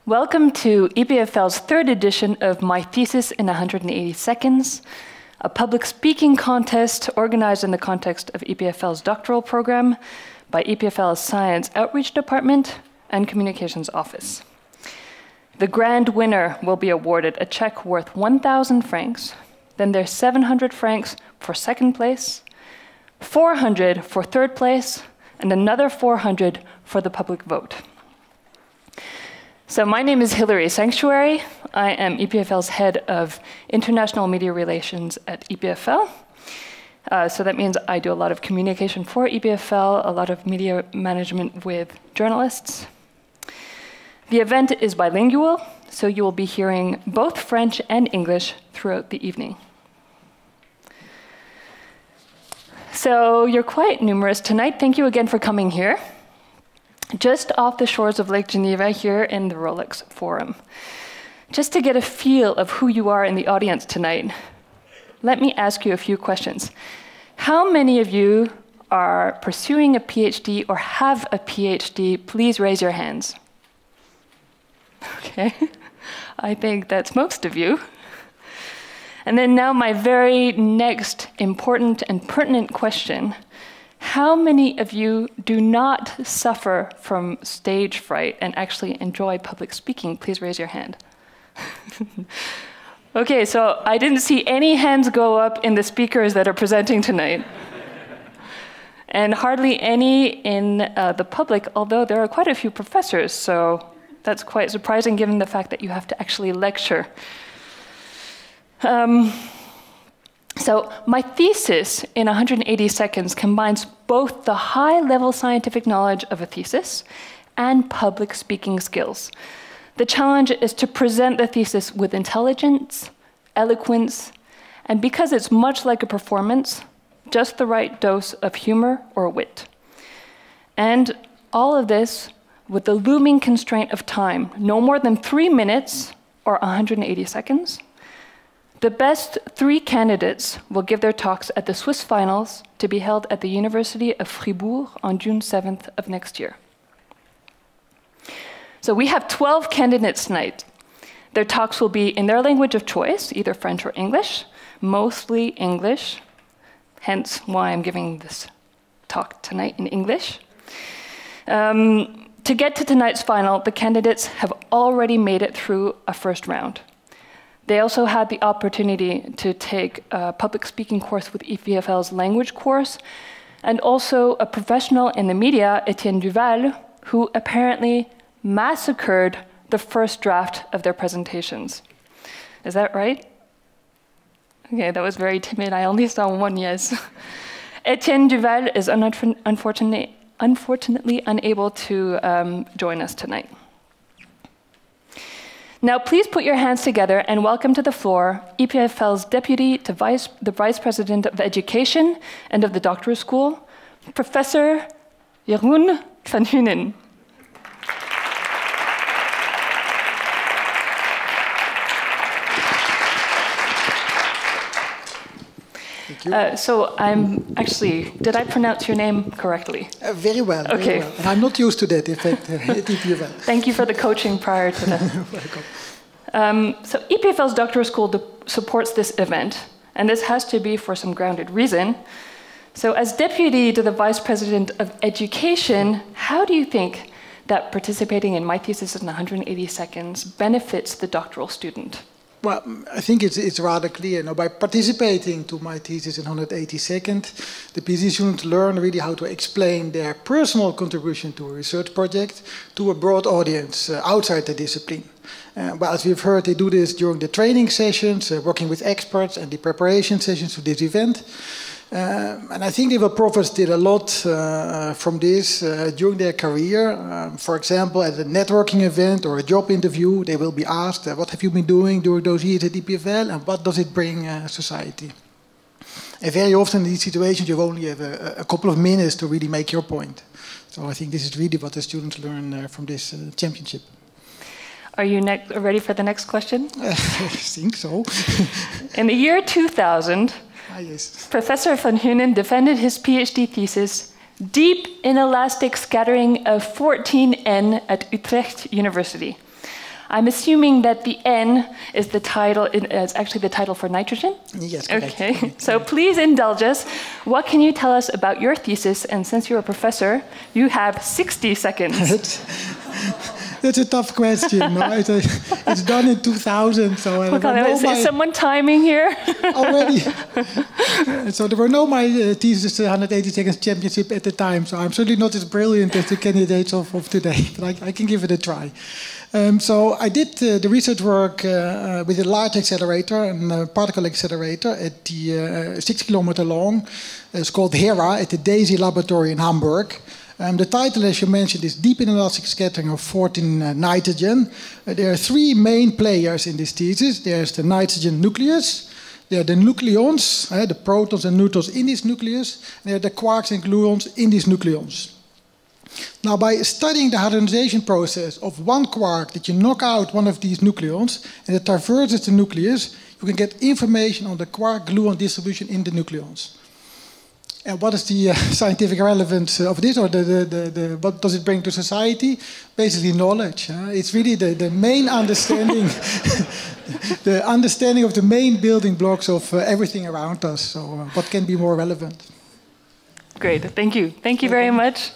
Welcome to EPFL's third edition of My Thesis in 180 Seconds, a public speaking contest organized in the context of EPFL's doctoral program by EPFL's Science Outreach Department and Communications Office. The grand winner will be awarded a check worth 1,000 francs, then there's 700 francs for second place, 400 for third place, and another 400 for the public vote. So my name is Hilary Sanctuary. I am EPFL's head of international media relations at EPFL. So that means I do a lot of communication for EPFL, a lot of media management with journalists. The event is bilingual, so you will be hearing both French and English throughout the evening. So you're quite numerous tonight. Thank you again for coming here. Just off the shores of Lake Geneva here in the Rolex Forum. Just to get a feel of who you are in the audience tonight, let me ask you a few questions. How many of you are pursuing a PhD or have a PhD? Please raise your hands. Okay, I think that's most of you. And then now my very next important and pertinent question. How many of you do not suffer from stage fright and actually enjoy public speaking? Please raise your hand. Okay, so I didn't see any hands go up in the speakers that are presenting tonight. And hardly any in the public, although there are quite a few professors, so that's quite surprising given the fact that you have to actually lecture. So my thesis in 180 seconds combines both the high-level scientific knowledge of a thesis and public speaking skills. The challenge is to present the thesis with intelligence, eloquence, and because it's much like a performance, just the right dose of humor or wit. And all of this with the looming constraint of time, no more than 3 minutes or 180 seconds. The best 3 candidates will give their talks at the Swiss finals to be held at the University of Fribourg on June 7th of next year. So we have 12 candidates tonight. Their talks will be in their language of choice, either French or English, mostly English, hence why I'm giving this talk tonight in English. To get to tonight's final, the candidates have already made it through a first round. They also had the opportunity to take a public speaking course with EPFL's language course, and also a professional in the media, Etienne Duval, who apparently massacred the first draft of their presentations. Is that right? Okay, that was very timid. I only saw one yes. Etienne Duval is unfortunately unable to join us tonight. Now, please put your hands together and welcome to the floor EPFL's Deputy to the Vice President of Education and of the Doctoral School, Professor Jeroen van Hunen. Thank you. So I'm actually, did I pronounce your name correctly? Very well. Okay. Very well. And I'm not used to that, in fact, at EPFL. Thank you for the coaching prior to that. Welcome. So EPFL's doctoral school supports this event, and this has to be for some grounded reason. So as Deputy to the Vice President of Education, how do you think that participating in My Thesis in 180 seconds benefits the doctoral student? Well, I think it's rather clear. Now, by participating to My Thesis in 180 seconds, the PhD students learn really how to explain their personal contribution to a research project to a broad audience outside the discipline. Well, as we've heard, they do this during the training sessions, working with experts, and the preparation sessions to this event. And I think the professors did a lot from this during their career. For example, at a networking event or a job interview, they will be asked, what have you been doing during those years at EPFL, and what does it bring society? And very often in these situations, you only have a couple of minutes to really make your point. So I think this is really what the students learn from this championship. Are you ready for the next question? I think so. In the year 2000, yes. Professor van Hunen defended his PhD thesis, Deep Inelastic Scattering of 14N at Utrecht University. I'm assuming that the N is the title, is actually the title for nitrogen? Yes, correct. Okay, so please indulge us. What can you tell us about your thesis? And since you're a professor, you have 60 seconds. That's a tough question. No? It's done in 2000, so I God, is someone timing here? Already. So there were no my thesis 180 seconds championship at the time. So I'm certainly not as brilliant as the candidates of today, but I can give it a try. So I did the research work with a large accelerator, a particle accelerator at the 6 kilometer long. It's called HERA at the DAISY laboratory in Hamburg. The title, as you mentioned, is Deep Inelastic Scattering of 14 Nitrogen. There are three main players in this thesis. There's the nitrogen nucleus, there are the nucleons, the protons and neutrons in this nucleus, and there are the quarks and gluons in these nucleons. Now, by studying the hadronization process of one quark, that you knock out one of these nucleons, and it traverses the nucleus, you can get information on the quark-gluon distribution in the nucleons. And what is the scientific relevance of this, or what does it bring to society? Basically, knowledge. It's really the main understanding, the understanding of the main building blocks of everything around us. So, what can be more relevant? Great, thank you. Thank you very much.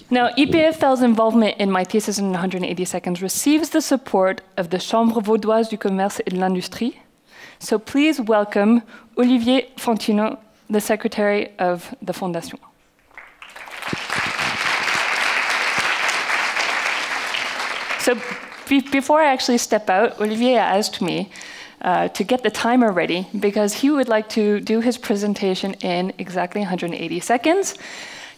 Now, EPFL's involvement in my thesis in 180 seconds receives the support of the Chambre vaudoise du commerce et de l'industrie. So please welcome Olivier Fontino, the secretary of the Fondation. So before I actually step out, Olivier asked me to get the timer ready because he would like to do his presentation in exactly 180 seconds.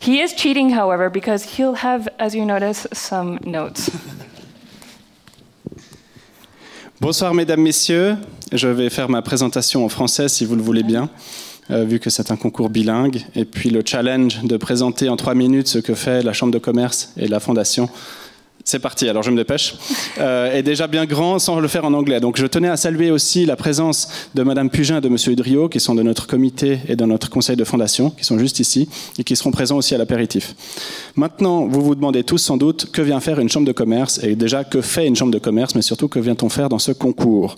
He is cheating, however, because he'll have, as you notice, some notes. Bonsoir, mesdames, messieurs. Je vais faire ma présentation en français, si vous le voulez bien, vu que c'est un concours bilingue. Et puis le challenge de présenter en 3 minutes ce que fait la Chambre de commerce et la Fondation. C'est parti, alors je me dépêche. Est déjà bien grand sans le faire en anglais. Donc je tenais à saluer aussi la présence de Madame Pugin et de Monsieur Udriot, qui sont de notre comité et de notre conseil de fondation, qui sont juste ici, et qui seront présents aussi à l'apéritif. Maintenant, vous vous demandez tous sans doute que vient faire une chambre de commerce, et déjà que fait une chambre de commerce, mais surtout que vient-on faire dans ce concours.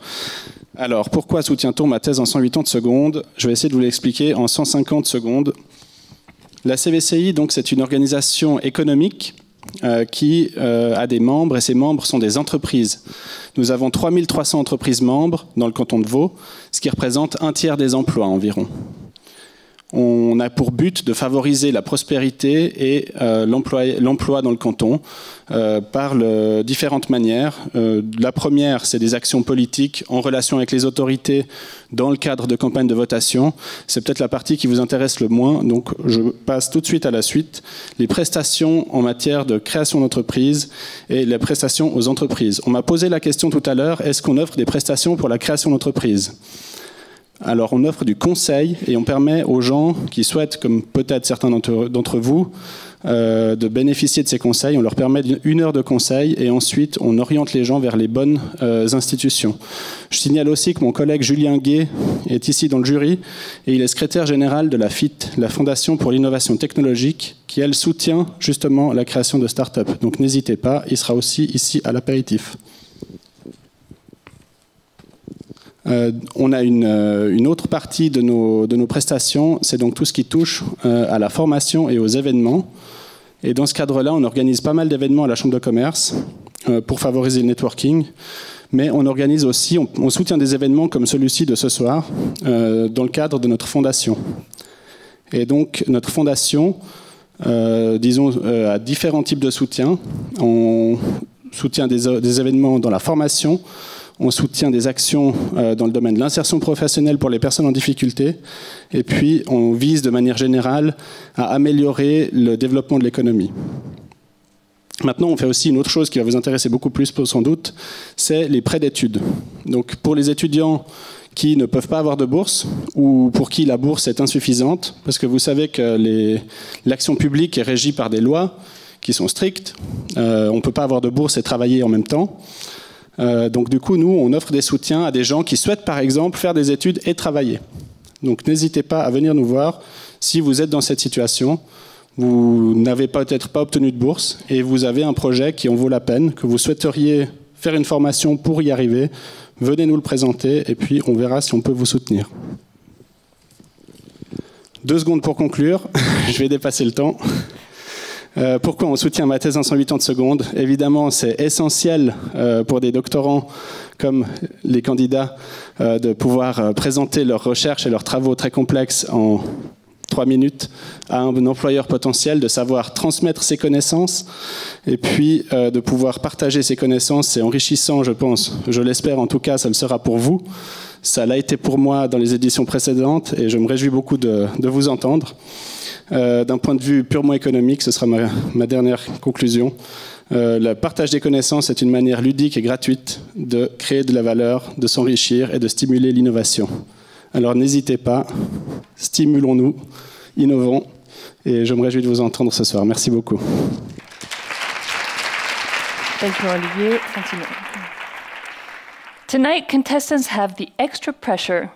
Alors, pourquoi soutient-on ma thèse en 180 secondes? Je vais essayer de vous l'expliquer en 150 secondes. La CVCI, donc, c'est une organisation économique qui a des membres, et ces membres sont des entreprises. Nous avons 3300 entreprises membres dans le canton de Vaud, ce qui représente 1/3 des emplois environ. On a pour but de favoriser la prospérité et l'emploi dans le canton par différentes manières. La première, c'est des actions politiques en relation avec les autorités dans le cadre de campagnes de votation. C'est peut-être la partie qui vous intéresse le moins, donc je passe tout de suite à la suite. Les prestations en matière de création d'entreprise et les prestations aux entreprises. On m'a posé la question tout à l'heure, est-ce qu'on offre des prestations pour la création d'entreprise ? Alors, on offre du conseil et on permet aux gens qui souhaitent, comme peut-être certains d'entre vous, de bénéficier de ces conseils. On leur permet 1 heure de conseil et ensuite, on oriente les gens vers les bonnes institutions. Je signale aussi que mon collègue Julien Gué est ici dans le jury et il est secrétaire général de la FIT, la Fondation pour l'innovation technologique, qui, elle, soutient justement la création de start-up. Donc, n'hésitez pas, il sera aussi ici à l'apéritif. On a une autre partie de nos prestations, c'est donc tout ce qui touche à la formation et aux événements. Et dans ce cadre-là, on organise pas mal d'événements à la Chambre de commerce pour favoriser le networking. Mais on organise aussi, on soutient des événements comme celui-ci de ce soir dans le cadre de notre fondation. Et donc notre fondation, disons, a différents types de soutien. On soutient des événements dans la formation. On soutient des actions dans le domaine de l'insertion professionnelle pour les personnes en difficulté. Et puis, on vise de manière générale à améliorer le développement de l'économie. Maintenant, on fait aussi une autre chose qui va vous intéresser beaucoup plus sans doute, c'est les prêts d'études. Donc, pour les étudiants qui ne peuvent pas avoir de bourse ou pour qui la bourse est insuffisante, parce que vous savez que l'action publique est régie par des lois qui sont strictes. On ne peut pas avoir de bourse et travailler en même temps. Donc du coup, nous, on offre des soutiens à des gens qui souhaitent, par exemple, faire des études et travailler. Donc n'hésitez pas à venir nous voir si vous êtes dans cette situation. Vous n'avez peut-être pas obtenu de bourse et vous avez un projet qui en vaut la peine, que vous souhaiteriez faire une formation pour y arriver. Venez nous le présenter et puis on verra si on peut vous soutenir. 2 secondes pour conclure. Je vais dépasser le temps. Pourquoi on soutient ma thèse en 180 secondes? Évidemment, c'est essentiel pour des doctorants comme les candidats de pouvoir présenter leurs recherches et leurs travaux très complexes en 3 minutes à un employeur potentiel, de savoir transmettre ses connaissances et puis de pouvoir partager ses connaissances. C'est enrichissant, je pense. Je l'espère, en tout cas, ça le sera pour vous. Ça l'a été pour moi dans les éditions précédentes et je me réjouis beaucoup de vous entendre. D'un point de vue purement économique, ce sera ma dernière conclusion. Le partage des connaissances est une manière ludique et gratuite de créer de la valeur, de s'enrichir et de stimuler l'innovation. Alors n'hésitez pas, stimulons-nous, innovons, et je me réjouis de vous entendre ce soir. Merci beaucoup. Thank you, Olivier. Tonight, contestants have the extra pressure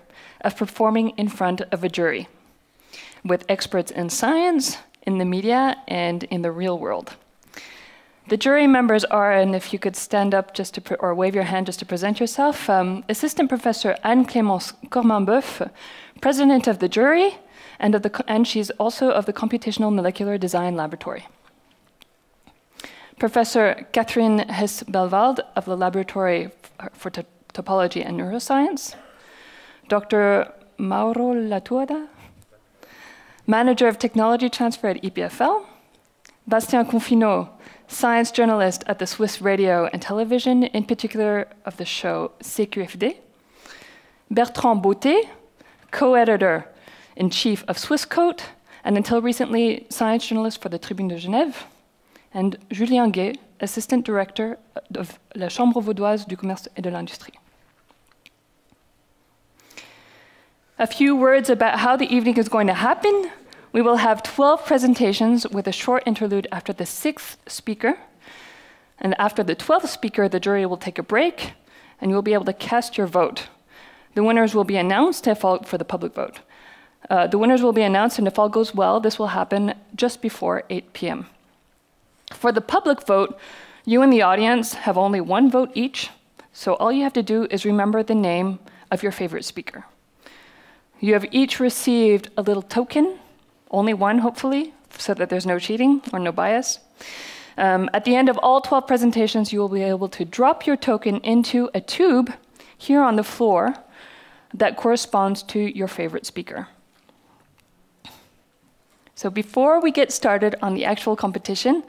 of performing in front of a jury, with experts in science, in the media, and in the real world. The jury members are, and if you could stand up just to, or wave your hand just to present yourself, Assistant Professor Anne-Clémence Corminboeuf, President of the jury, and she's also of the Computational Molecular Design Laboratory. Professor Catherine Hess-Belvald of the Laboratory for Topology and Neuroscience, Dr. Mauro Latuada, Manager of Technology Transfer at EPFL, Bastien Confinot, Science Journalist at the Swiss Radio and Television, in particular of the show CQFD, Bertrand Beauté, Co-Editor-in-Chief of Swissquote, and until recently, Science Journalist for the Tribune de Genève, and Julien Gay, Assistant Director of la Chambre vaudoise du commerce et de l'industrie. A few words about how the evening is going to happen. We will have 12 presentations with a short interlude after the 6th speaker. And after the 12th speaker, the jury will take a break, and you will be able to cast your vote. The winners will be announced for the public vote. The winners will be announced, and if all goes well, this will happen just before 8 p.m. For the public vote, you in the audience have only 1 vote each, so all you have to do is remember the name of your favorite speaker. You have each received a little token, only 1 hopefully, so that there's no cheating or no bias. At the end of all 12 presentations, you will be able to drop your token into a tube here on the floor that corresponds to your favorite speaker. So before we get started on the actual competition,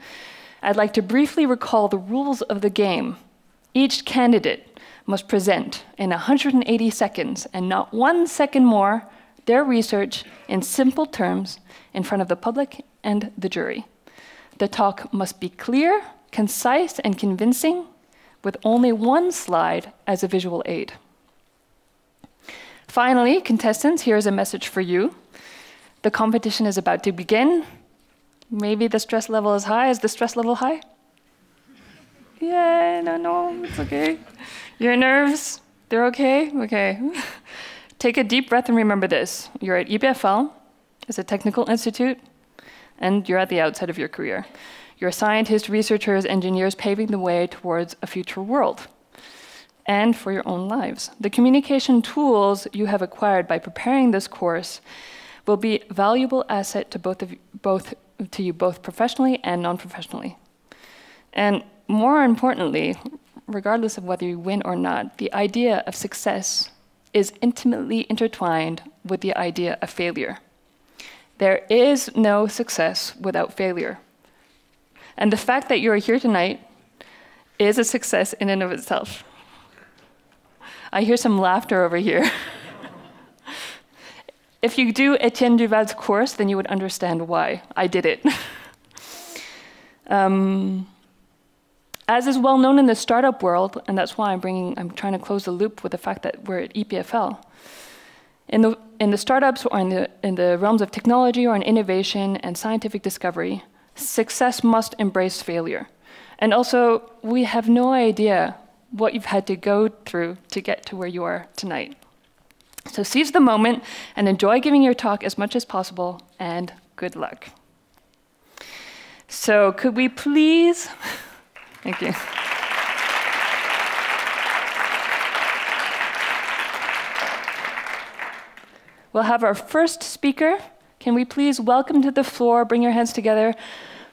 I'd like to briefly recall the rules of the game. Each candidate must present in 180 seconds and not 1 second more their research in simple terms in front of the public and the jury. The talk must be clear, concise, and convincing, with only 1 slide as a visual aid. Finally, contestants, here's a message for you. The competition is about to begin. Maybe the stress level is high. Is the stress level high? Yeah, no, it's okay. Your nerves, they're okay? Okay. Take a deep breath and remember this. You're at EPFL, it's a technical institute, and you're at the outset of your career. You're scientists, researchers, engineers paving the way towards a future world, and for your own lives. The communication tools you have acquired by preparing this course will be a valuable asset to you both professionally and non-professionally. And more importantly, regardless of whether you win or not, the idea of success is intimately intertwined with the idea of failure. There is no success without failure. And the fact that you are here tonight is a success in and of itself. I hear some laughter over here. If you do Etienne Duval's course, then you would understand why I did it. As is well known in the startup world, and that's why I'm trying to close the loop with the fact that we're at EPFL. In the startups or in the realms of technology or in innovation and scientific discovery, success must embrace failure. And also, we have no idea what you've had to go through to get to where you are tonight. So seize the moment and enjoy giving your talk as much as possible, and good luck. So could we please, thank you. We'll have our first speaker. Can we please welcome to the floor, bring your hands together,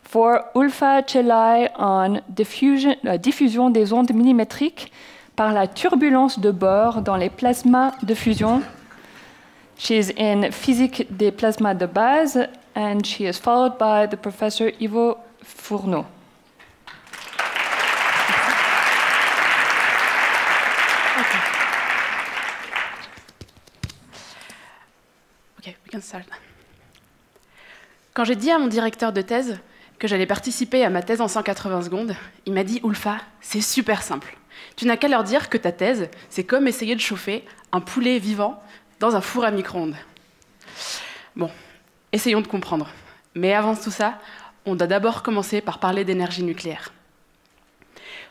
for Ulfa Chelai on diffusion des ondes millimétriques par la turbulence de Bohr dans les plasmas de fusion. She's in physique des plasmas de base, and she is followed by the Professor Ivo Fourneau. Okay, we can start. Quand j'ai dit à mon directeur de thèse que j'allais participer à ma thèse en 180 secondes, il m'a dit « Ulfa, c'est super simple. Tu n'as qu'à leur dire que ta thèse, c'est comme essayer de chauffer un poulet vivant dans un four à micro-ondes. » Bon, essayons de comprendre. Mais avant tout ça, on doit d'abord commencer par parler d'énergie nucléaire.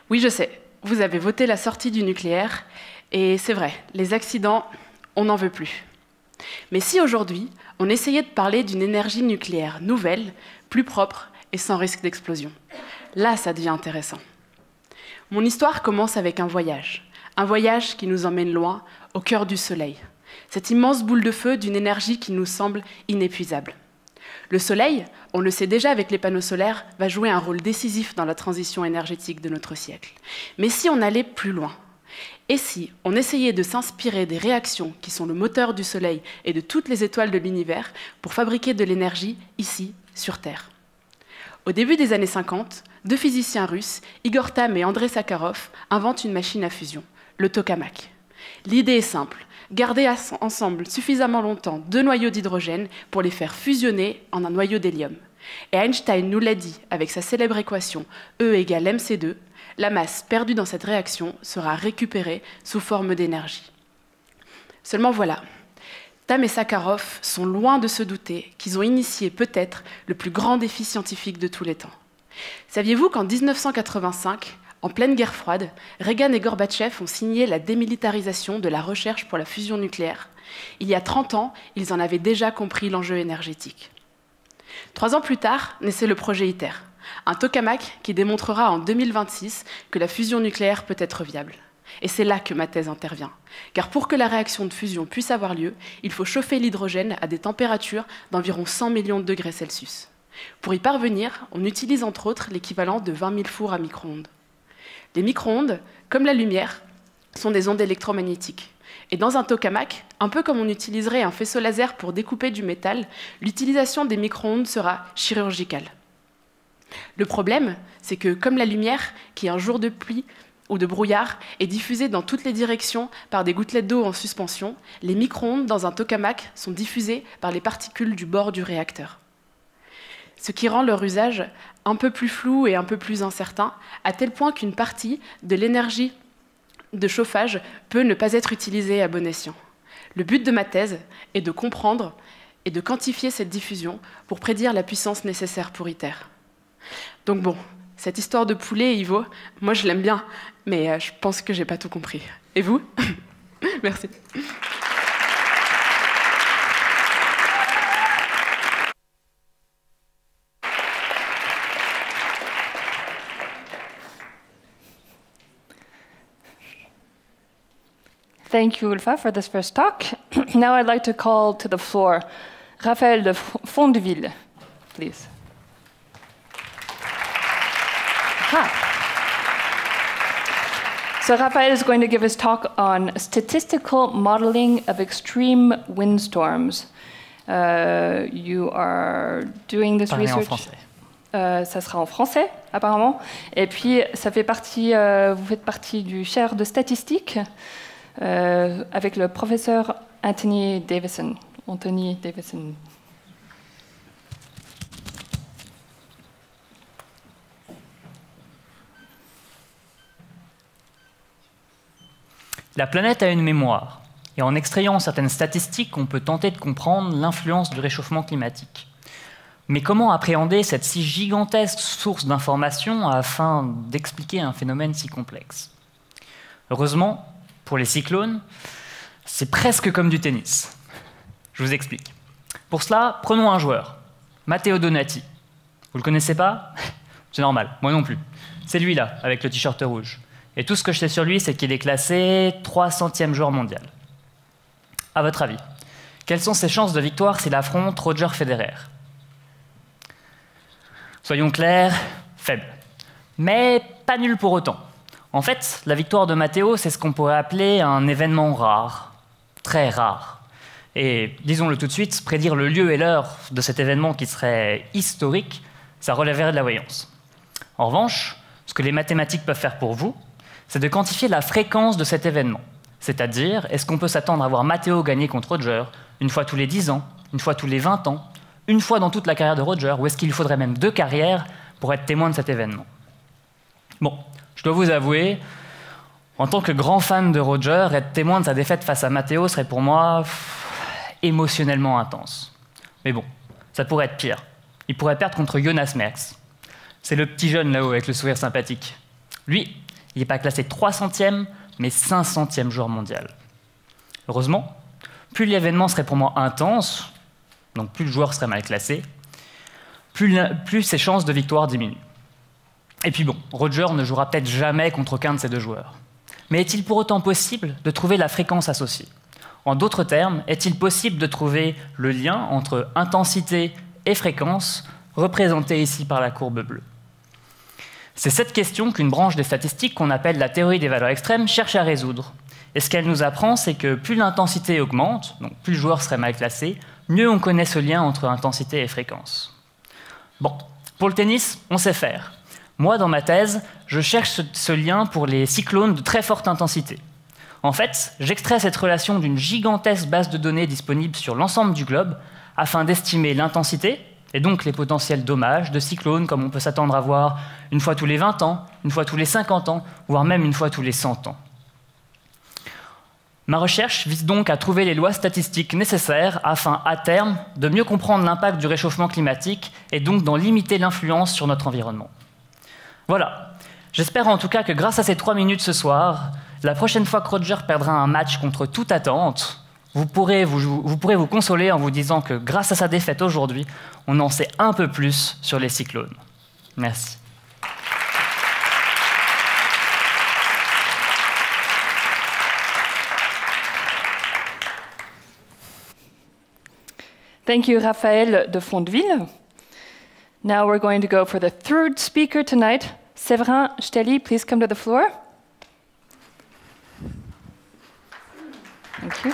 Oui, je sais, vous avez voté la sortie du nucléaire, et c'est vrai, les accidents, on n'en veut plus. Mais si aujourd'hui, on essayait de parler d'une énergie nucléaire nouvelle, plus propre et sans risque d'explosion, là, ça devient intéressant. Mon histoire commence avec un voyage qui nous emmène loin, au cœur du Soleil. Cette immense boule de feu d'une énergie qui nous semble inépuisable. Le Soleil, on le sait déjà avec les panneaux solaires, va jouer un rôle décisif dans la transition énergétique de notre siècle. Mais si on allait plus loin, et si on essayait de s'inspirer des réactions qui sont le moteur du Soleil et de toutes les étoiles de l'univers pour fabriquer de l'énergie ici, sur Terre? Au début des années 50, deux physiciens russes, Igor Tamm et Andrei Sakharov, inventent une machine à fusion, le tokamak. L'idée est simple, garder ensemble suffisamment longtemps deux noyaux d'hydrogène pour les faire fusionner en un noyau d'hélium. Et Einstein nous l'a dit avec sa célèbre équation E égale mc2, la masse perdue dans cette réaction sera récupérée sous forme d'énergie. Seulement voilà, Tamm et Sakharov sont loin de se douter qu'ils ont initié peut-être le plus grand défi scientifique de tous les temps. Saviez-vous qu'en 1985, en pleine guerre froide, Reagan et Gorbatchev ont signé la démilitarisation de la recherche pour la fusion nucléaire? Il y a 30 ans, ils en avaient déjà compris l'enjeu énergétique. 3 ans plus tard, naissait le projet ITER, un tokamak qui démontrera en 2026 que la fusion nucléaire peut être viable. Et c'est là que ma thèse intervient. Car pour que la réaction de fusion puisse avoir lieu, il faut chauffer l'hydrogène à des températures d'environ 100 millions de degrés Celsius. Pour y parvenir, on utilise entre autres l'équivalent de 20 000 fours à micro-ondes. Les micro-ondes, comme la lumière, sont des ondes électromagnétiques. Et dans un tokamak, un peu comme on utiliserait un faisceau laser pour découper du métal, l'utilisation des micro-ondes sera chirurgicale. Le problème, c'est que comme la lumière, qui un jour de pluie ou de brouillard est diffusée dans toutes les directions par des gouttelettes d'eau en suspension, les micro-ondes dans un tokamak sont diffusées par les particules du bord du réacteur. Ce qui rend leur usage un peu plus flou et un peu plus incertain, à tel point qu'une partie de l'énergie de chauffage peut ne pas être utilisée à bon escient. Le but de ma thèse est de comprendre et de quantifier cette diffusion pour prédire la puissance nécessaire pour ITER. Donc bon, cette histoire de poulet, Ivo, moi je l'aime bien, mais je pense que j'ai pas tout compris. Et vous? Merci. Thank you, Ulfa, for this first talk. Now I'd like to call to the floor Raphaël de Fondeville, please. So Raphaël is going to give his talk on statistical modeling of extreme windstorms. You are doing this research. Ça sera en français, apparemment. Et puis, ça fait partie, vous faites partie du chaire de statistique avec le professeur Anthony Davison. La planète a une mémoire, et en extrayant certaines statistiques, on peut tenter de comprendre l'influence du réchauffement climatique. Mais comment appréhender cette si gigantesque source d'informations afin d'expliquer un phénomène si complexe? Heureusement, pour les cyclones, C'est presque comme du tennis. Je vous explique. Pour cela, prenons un joueur, Matteo Donati. Vous le connaissez pas? C'est normal, moi non plus. C'est lui là, avec le t-shirt rouge. Et tout ce que je sais sur lui, c'est qu'il est classé 300e joueur mondial. À votre avis, quelles sont ses chances de victoire s'il affronte Roger Federer? Soyons clairs, faible. Mais pas nul pour autant. En fait, la victoire de Matteo, c'est ce qu'on pourrait appeler un événement rare. Très rare. Et disons-le tout de suite, prédire le lieu et l'heure de cet événement qui serait historique, ça relèverait de la voyance. En revanche, ce que les mathématiques peuvent faire pour vous, c'est de quantifier la fréquence de cet événement. C'est-à-dire, est-ce qu'on peut s'attendre à voir Matteo gagner contre Roger une fois tous les 10 ans, une fois tous les 20 ans, une fois dans toute la carrière de Roger, ou est-ce qu'il faudrait même 2 carrières pour être témoin de cet événement? Bon, je dois vous avouer, en tant que grand fan de Roger, être témoin de sa défaite face à Matteo serait pour moi émotionnellement intense. Mais bon, ça pourrait être pire. Il pourrait perdre contre Jonas Merckx. C'est le petit jeune là-haut avec le sourire sympathique. Lui, il n'est pas classé 300e, mais 500e joueur mondial. Heureusement, plus l'événement serait pour moi intense, donc plus le joueur serait mal classé, plus ses chances de victoire diminuent. Et puis bon, Roger ne jouera peut-être jamais contre aucun de ces deux joueurs. Mais est-il pour autant possible de trouver la fréquence associée? En d'autres termes, est-il possible de trouver le lien entre intensité et fréquence, représentée ici par la courbe bleue? C'est cette question qu'une branche des statistiques qu'on appelle la théorie des valeurs extrêmes cherche à résoudre. Et ce qu'elle nous apprend, c'est que plus l'intensité augmente, donc plus le joueur serait mal classé, mieux on connaît ce lien entre intensité et fréquence. Bon, pour le tennis, on sait faire. Moi, dans ma thèse, je cherche ce lien pour les cyclones de très forte intensité. En fait, j'extrais cette relation d'une gigantesque base de données disponible sur l'ensemble du globe afin d'estimer l'intensité, et donc les potentiels dommages de cyclones comme on peut s'attendre à voir une fois tous les 20 ans, une fois tous les 50 ans, voire même une fois tous les 100 ans. Ma recherche vise donc à trouver les lois statistiques nécessaires afin, à terme, de mieux comprendre l'impact du réchauffement climatique et donc d'en limiter l'influence sur notre environnement. Voilà. J'espère en tout cas que grâce à ces 3 minutes ce soir, la prochaine fois que Roger perdra un match contre toute attente, vous pourrez vous consoler en vous disant que grâce à sa défaite aujourd'hui, on en sait un peu plus sur les cyclones. Merci. Thank you, Raphaël de Fonteville. Now we're going to go for the third speaker tonight. Séverin Steli, please come to the floor. Thank you.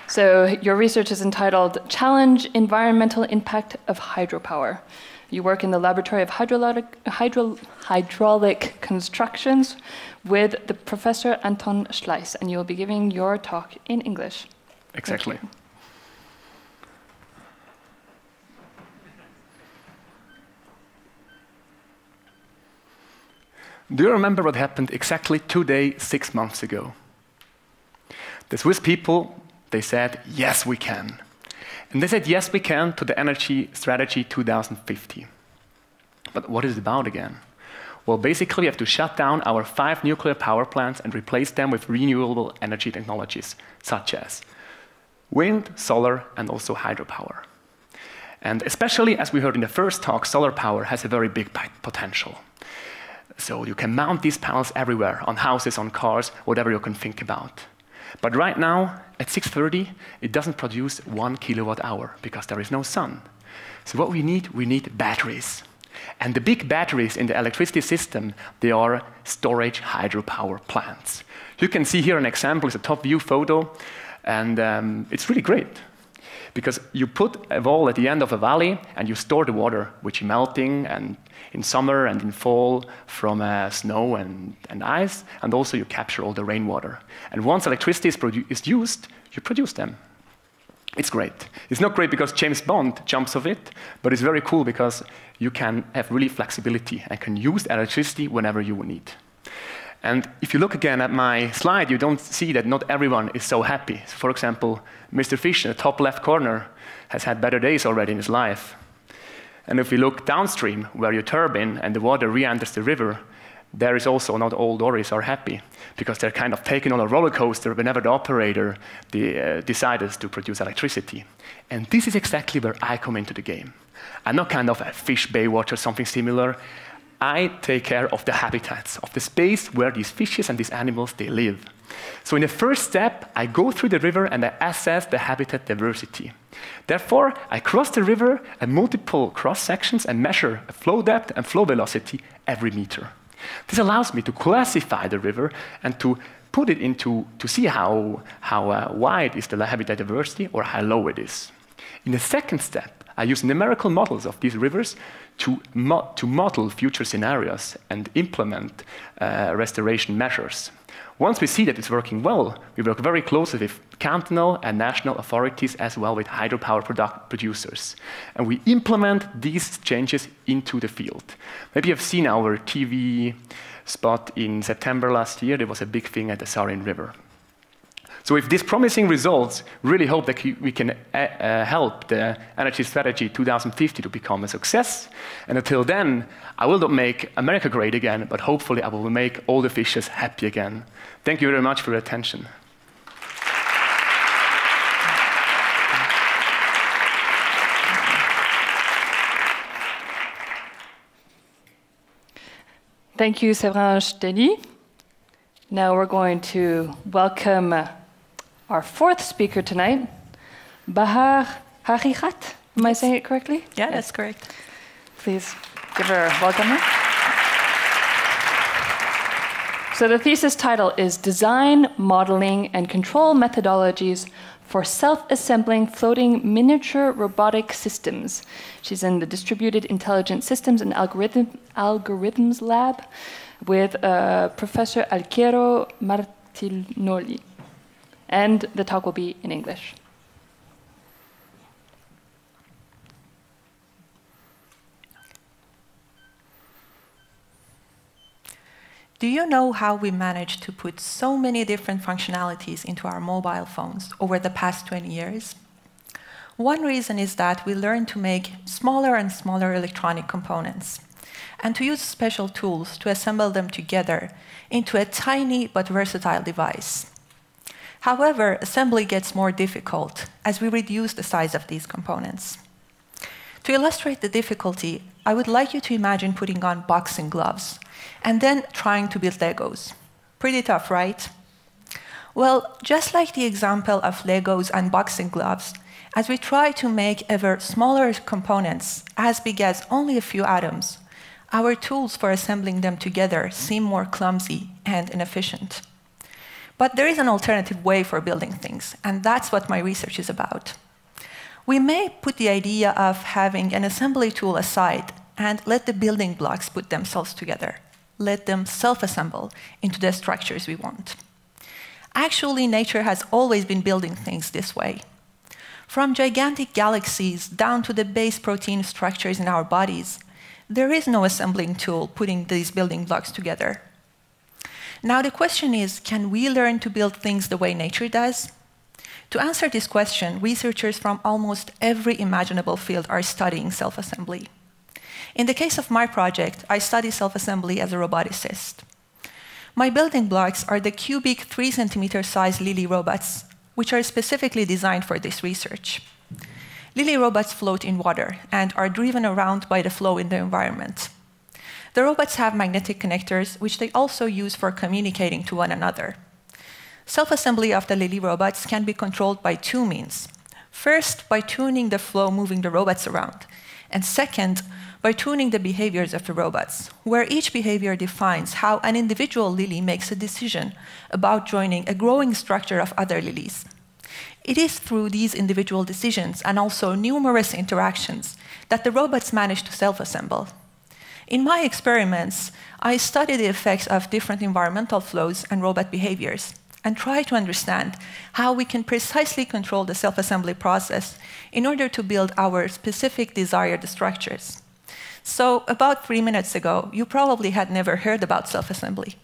So your research is entitled Challenge Environmental Impact of Hydropower. You work in the Laboratory of Hydraulic Constructions with the Professor Anton Schleiss, and you'll be giving your talk in English. Exactly. Do you remember what happened exactly 2 days, 6 months ago? The Swiss people, they said, yes, we can. And they said, yes, we can to the Energy Strategy 2050. But what is it about again? Well, basically, we have to shut down our 5 nuclear power plants and replace them with renewable energy technologies, such as wind, solar, and also hydropower. And especially, as we heard in the first talk, solar power has a very big potential. So you can mount these panels everywhere, on houses, on cars, whatever you can think about. But right now, at 6:30, it doesn't produce 1 kilowatt hour because there is no sun. So what we need batteries. And the big batteries in the electricity system, they are storage hydropower plants. You can see here an example, it's a top view photo, and it's really great. Because you put a wall at the end of a valley and you store the water, which is melting and in summer and in fall from snow and ice, and also you capture all the rainwater. And once electricity is used, you produce them. It's great. It's not great because James Bond jumps off it, but it's very cool because you can have really flexibility and can use electricity whenever you need. And if you look again at my slide, you don't see that not everyone is so happy. So for example, Mr. Fish in the top left corner has had better days already in his life. And if you look downstream, where your turbine and the water re-enters the river, there is also not all lorries are happy, because they're kind of taken on a roller coaster whenever the operator decides to produce electricity. And this is exactly where I come into the game. I'm not kind of a fish baywatch or something similar. I take care of the habitats, of the space where these fishes and these animals, they live. So in the first step, I go through the river and I assess the habitat diversity. Therefore, I cross the river at multiple cross sections and measure flow depth and flow velocity every meter. This allows me to classify the river and to put it into, to see how wide is the habitat diversity or how low it is. In the second step, I use numerical models of these rivers to model future scenarios and implement restoration measures. Once we see that it's working well, we work very closely with cantonal and national authorities as well with hydropower producers. And we implement these changes into the field. Maybe you've seen our TV spot in September last year. There was a big thing at the Sarin River. So with these promising results, really hope that we can help the Energy Strategy 2050 to become a success. And until then, I will not make America great again, but hopefully I will make all the fishes happy again. Thank you very much for your attention. Thank you, Séverin Steny. Now we're going to welcome our fourth speaker tonight, Bahar Haqiqat. Am I saying it correctly? Yeah, that's correct. Please give her a welcome. So the thesis title is Design, Modeling, and Control Methodologies for Self-Assembling Floating Miniature Robotic Systems. She's in the Distributed Intelligent Systems and Algorithms Lab with Professor Alchiero Martinoli. And the talk will be in English. Do you know how we managed to put so many different functionalities into our mobile phones over the past 20 years? One reason is that we learned to make smaller and smaller electronic components and to use special tools to assemble them together into a tiny but versatile device. However, assembly gets more difficult as we reduce the size of these components. To illustrate the difficulty, I would like you to imagine putting on boxing gloves and then trying to build Legos. Pretty tough, right? Well, just like the example of Legos and boxing gloves, as we try to make ever smaller components as big as only a few atoms, our tools for assembling them together seem more clumsy and inefficient. But there is an alternative way for building things, and that's what my research is about. We may put the idea of having an assembly tool aside and let the building blocks put themselves together. Let them self-assemble into the structures we want. Actually, nature has always been building things this way. From gigantic galaxies down to the base protein structures in our bodies, there is no assembling tool putting these building blocks together. Now the question is, can we learn to build things the way nature does? To answer this question, researchers from almost every imaginable field are studying self-assembly. In the case of my project, I study self-assembly as a roboticist. My building blocks are the cubic 3 centimeter size Lily robots, which are specifically designed for this research. Lily robots float in water and are driven around by the flow in the environment. The robots have magnetic connectors, which they also use for communicating to one another. Self-assembly of the Lily robots can be controlled by two means. First, by tuning the flow moving the robots around, and second, by tuning the behaviors of the robots, where each behavior defines how an individual lily makes a decision about joining a growing structure of other lilies. It is through these individual decisions and also numerous interactions that the robots manage to self-assemble. In my experiments, I study the effects of different environmental flows and robot behaviors and try to understand how we can precisely control the self-assembly process in order to build our specific desired structures. So about 3 minutes ago, you probably had never heard about self-assembly.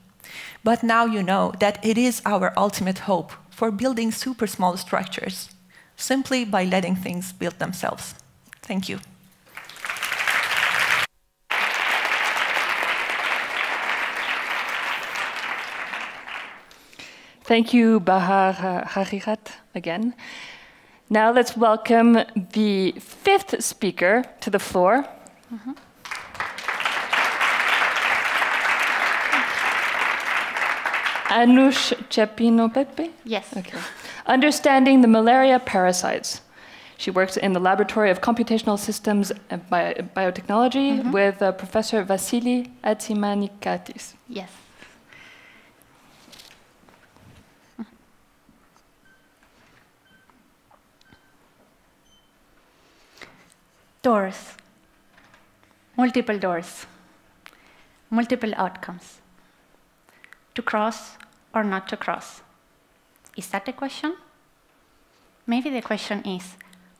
But now you know that it is our ultimate hope for building super small structures, simply by letting things build themselves. Thank you. Thank you, Bahar Harirat, again. Now let's welcome the fifth speaker to the floor. Anush Chepino-Pepe? Yes. Okay. Understanding the malaria parasites. She works in the Laboratory of Computational Systems and Biotechnology with Professor Vassili Atsimanikatis. Yes. Doors. Multiple doors. Multiple outcomes. To cross or not to cross? Is that the question? Maybe the question is,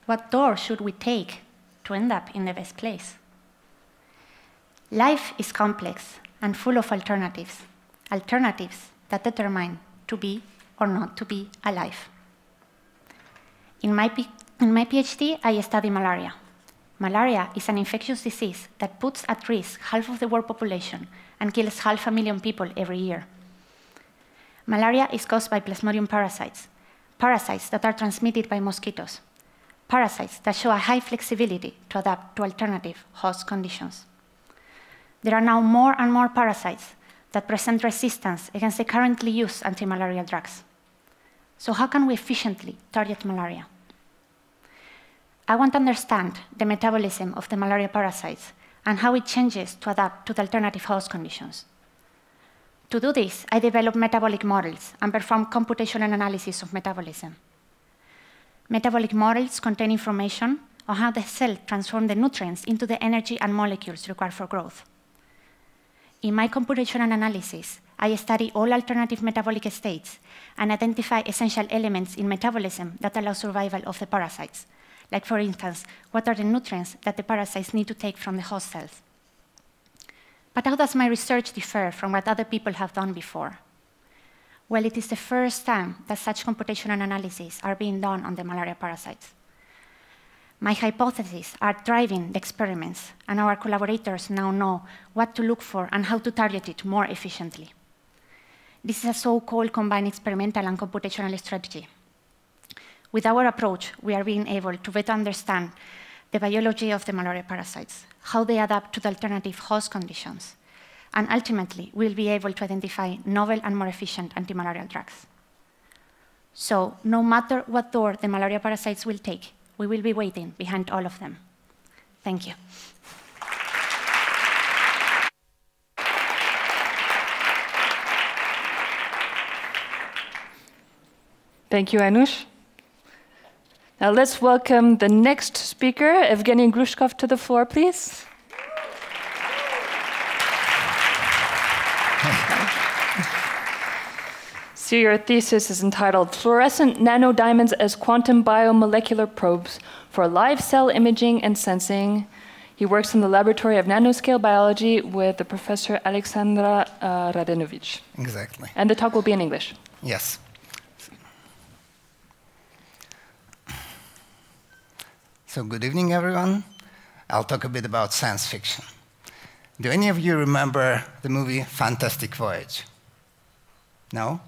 what door should we take to end up in the best place? Life is complex and full of alternatives, alternatives that determine to be or not to be alive. In my PhD, I study malaria. Malaria is an infectious disease that puts at risk half of the world population and kills 500,000 people every year. Malaria is caused by Plasmodium parasites, parasites that are transmitted by mosquitoes, parasites that show a high flexibility to adapt to alternative host conditions. There are now more and more parasites that present resistance against the currently used anti-malarial drugs. So how can we efficiently target malaria? I want to understand the metabolism of the malaria parasites and how it changes to adapt to the alternative host conditions. To do this, I developed metabolic models and performed computational analysis of metabolism. Metabolic models contain information on how the cell transforms the nutrients into the energy and molecules required for growth. In my computational analysis, I study all alternative metabolic states and identify essential elements in metabolism that allow survival of the parasites, like, for instance, what are the nutrients that the parasites need to take from the host cells. But how does my research differ from what other people have done before? Well, it is the first time that such computational analyses are being done on the malaria parasites. My hypotheses are driving the experiments, and our collaborators now know what to look for and how to target it more efficiently. This is a so-called combined experimental and computational strategy. With our approach, we are being able to better understand the biology of the malaria parasites, how they adapt to the alternative host conditions, and ultimately, we'll be able to identify novel and more efficient anti-malarial drugs. So, no matter what door the malaria parasites will take, we will be waiting behind all of them. Thank you. Thank you, Anush. Now let's welcome the next speaker, Evgeny Grushkov, to the floor, please. So your thesis is entitled Fluorescent Nanodiamonds as Quantum Biomolecular Probes for Live Cell Imaging and Sensing. He works in the Laboratory of Nanoscale Biology with the Professor Alexandra Radenovic. Exactly. And the talk will be in English. Yes. So good evening, everyone. I'll talk a bit about science fiction. Do any of you remember the movie Fantastic Voyage? No?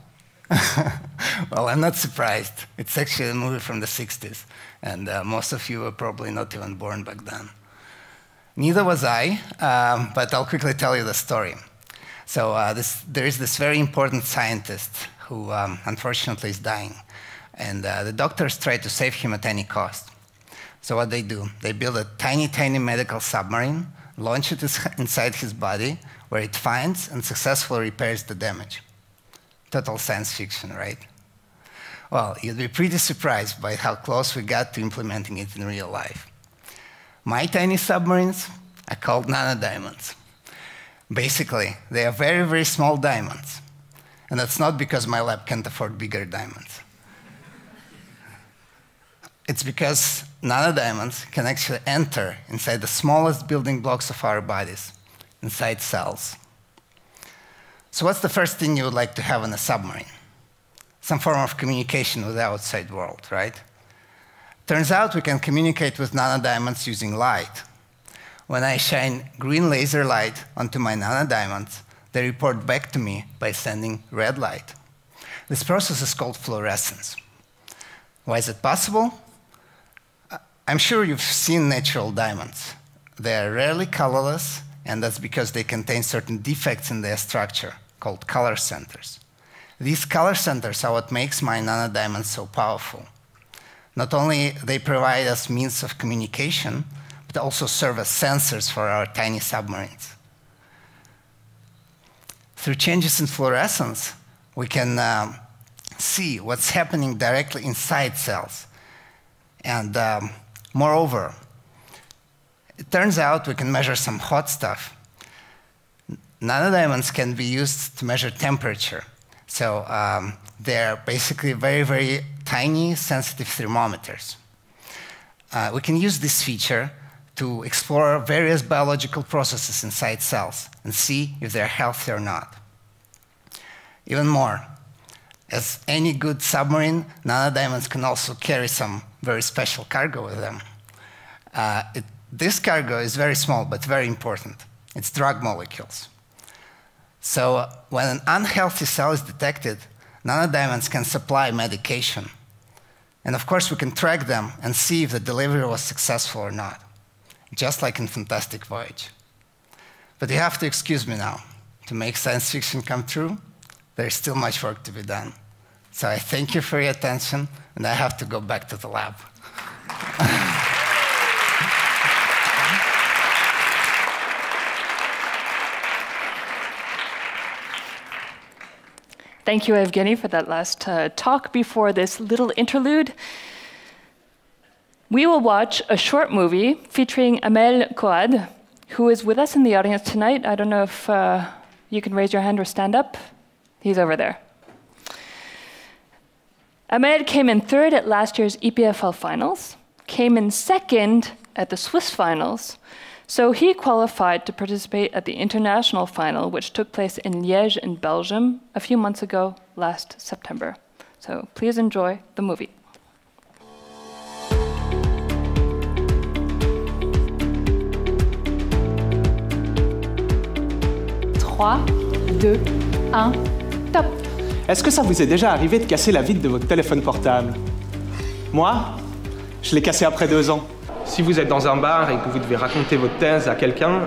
Well, I'm not surprised. It's actually a movie from the 60s, and most of you were probably not even born back then. Neither was I, but I'll quickly tell you the story. So there is this very important scientist who unfortunately is dying, and the doctors try to save him at any cost. So what they do, they build a tiny, tiny medical submarine, launch it inside his body, where it finds and successfully repairs the damage. Total science fiction, right? Well, you'd be pretty surprised by how close we got to implementing it in real life. My tiny submarines are called nanodiamonds. Basically, they are very, very small diamonds. And that's not because my lab can't afford bigger diamonds. It's because nanodiamonds can actually enter inside the smallest building blocks of our bodies, inside cells. So what's the first thing you would like to have in a submarine? Some form of communication with the outside world, right? Turns out we can communicate with nanodiamonds using light. When I shine green laser light onto my nanodiamonds, they report back to me by sending red light. This process is called fluorescence. Why is it possible? I'm sure you've seen natural diamonds. They are rarely colorless, and that's because they contain certain defects in their structure, called color centers. These color centers are what makes my nanodiamonds so powerful. Not only they provide us means of communication, but also serve as sensors for our tiny submarines. Through changes in fluorescence, we can see what's happening directly inside cells. And moreover, it turns out we can measure some hot stuff. Nanodiamonds can be used to measure temperature. So they're basically very, very tiny, sensitive thermometers. We can use this feature to explore various biological processes inside cells and see if they're healthy or not. Even more, as any good submarine, nanodiamonds can also carry some very special cargo with them. This cargo is very small, but very important. It's drug molecules. So when an unhealthy cell is detected, nanodiamonds can supply medication. And of course, we can track them and see if the delivery was successful or not, just like in Fantastic Voyage. But you have to excuse me now. To make science fiction come true, there's still much work to be done. So I thank you for your attention, and I have to go back to the lab. Thank you, Evgeny, for that last talk before this little interlude. We will watch a short movie featuring Amel Coad, who is with us in the audience tonight. I don't know if you can raise your hand or stand up. He's over there. Amel came in third at last year's EPFL finals, came in second at the Swiss finals, so he qualified to participate at the international final, which took place in Liège in Belgium a few months ago, last September. So please enjoy the movie. 3, 2, 1, top. Est-ce que ça vous est déjà arrivé de casser la vitre de votre téléphone portable? Moi, je l'ai cassé après 2 ans. Si vous êtes dans un bar et que vous devez raconter votre thèse à quelqu'un,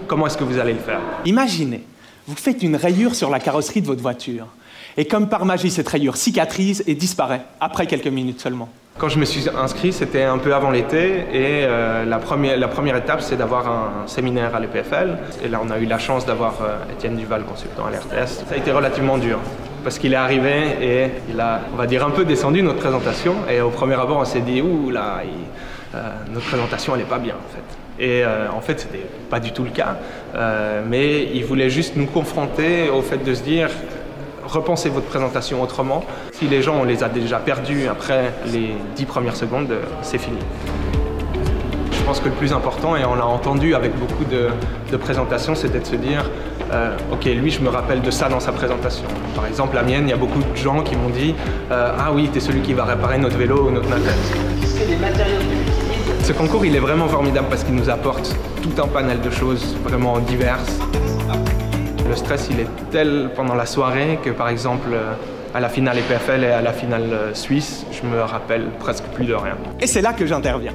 comment est-ce que vous allez le faire? Imaginez, vous faites une rayure sur la carrosserie de votre voiture. Et comme par magie, cette rayure cicatrise et disparaît, après quelques minutes seulement. Quand je me suis inscrit, c'était un peu avant l'été, et la première étape, c'est d'avoir un séminaire à l'EPFL. Et là, on a eu la chance d'avoir Étienne Duval, consultant à l'RTS. Ça a été relativement dur, parce qu'il est arrivé et il a, on va dire, un peu descendu notre présentation. Et au premier abord, on s'est dit, ouh là, notre présentation, elle n'est pas bien, en fait. Et en fait, c'était pas du tout le cas. Mais il voulait juste nous confronter au fait de se dire, repensez votre présentation autrement. Si les gens, on les a déjà perdus après les 10 premières secondes, c'est fini. Je pense que le plus important, et on l'a entendu avec beaucoup de présentations, c'était de se dire ok, lui, je me rappelle de ça dans sa présentation. Par exemple, la mienne, il y a beaucoup de gens qui m'ont dit ah oui, t'es celui qui va réparer notre vélo ou notre navette. C'est les matériaux que tu utilises. Ce concours, il est vraiment formidable parce qu'il nous apporte tout un panel de choses vraiment diverses. Le stress, il est tel pendant la soirée que, par exemple, à la finale EPFL et à la finale suisse, je me rappelle presque plus de rien. Et c'est là que j'interviens,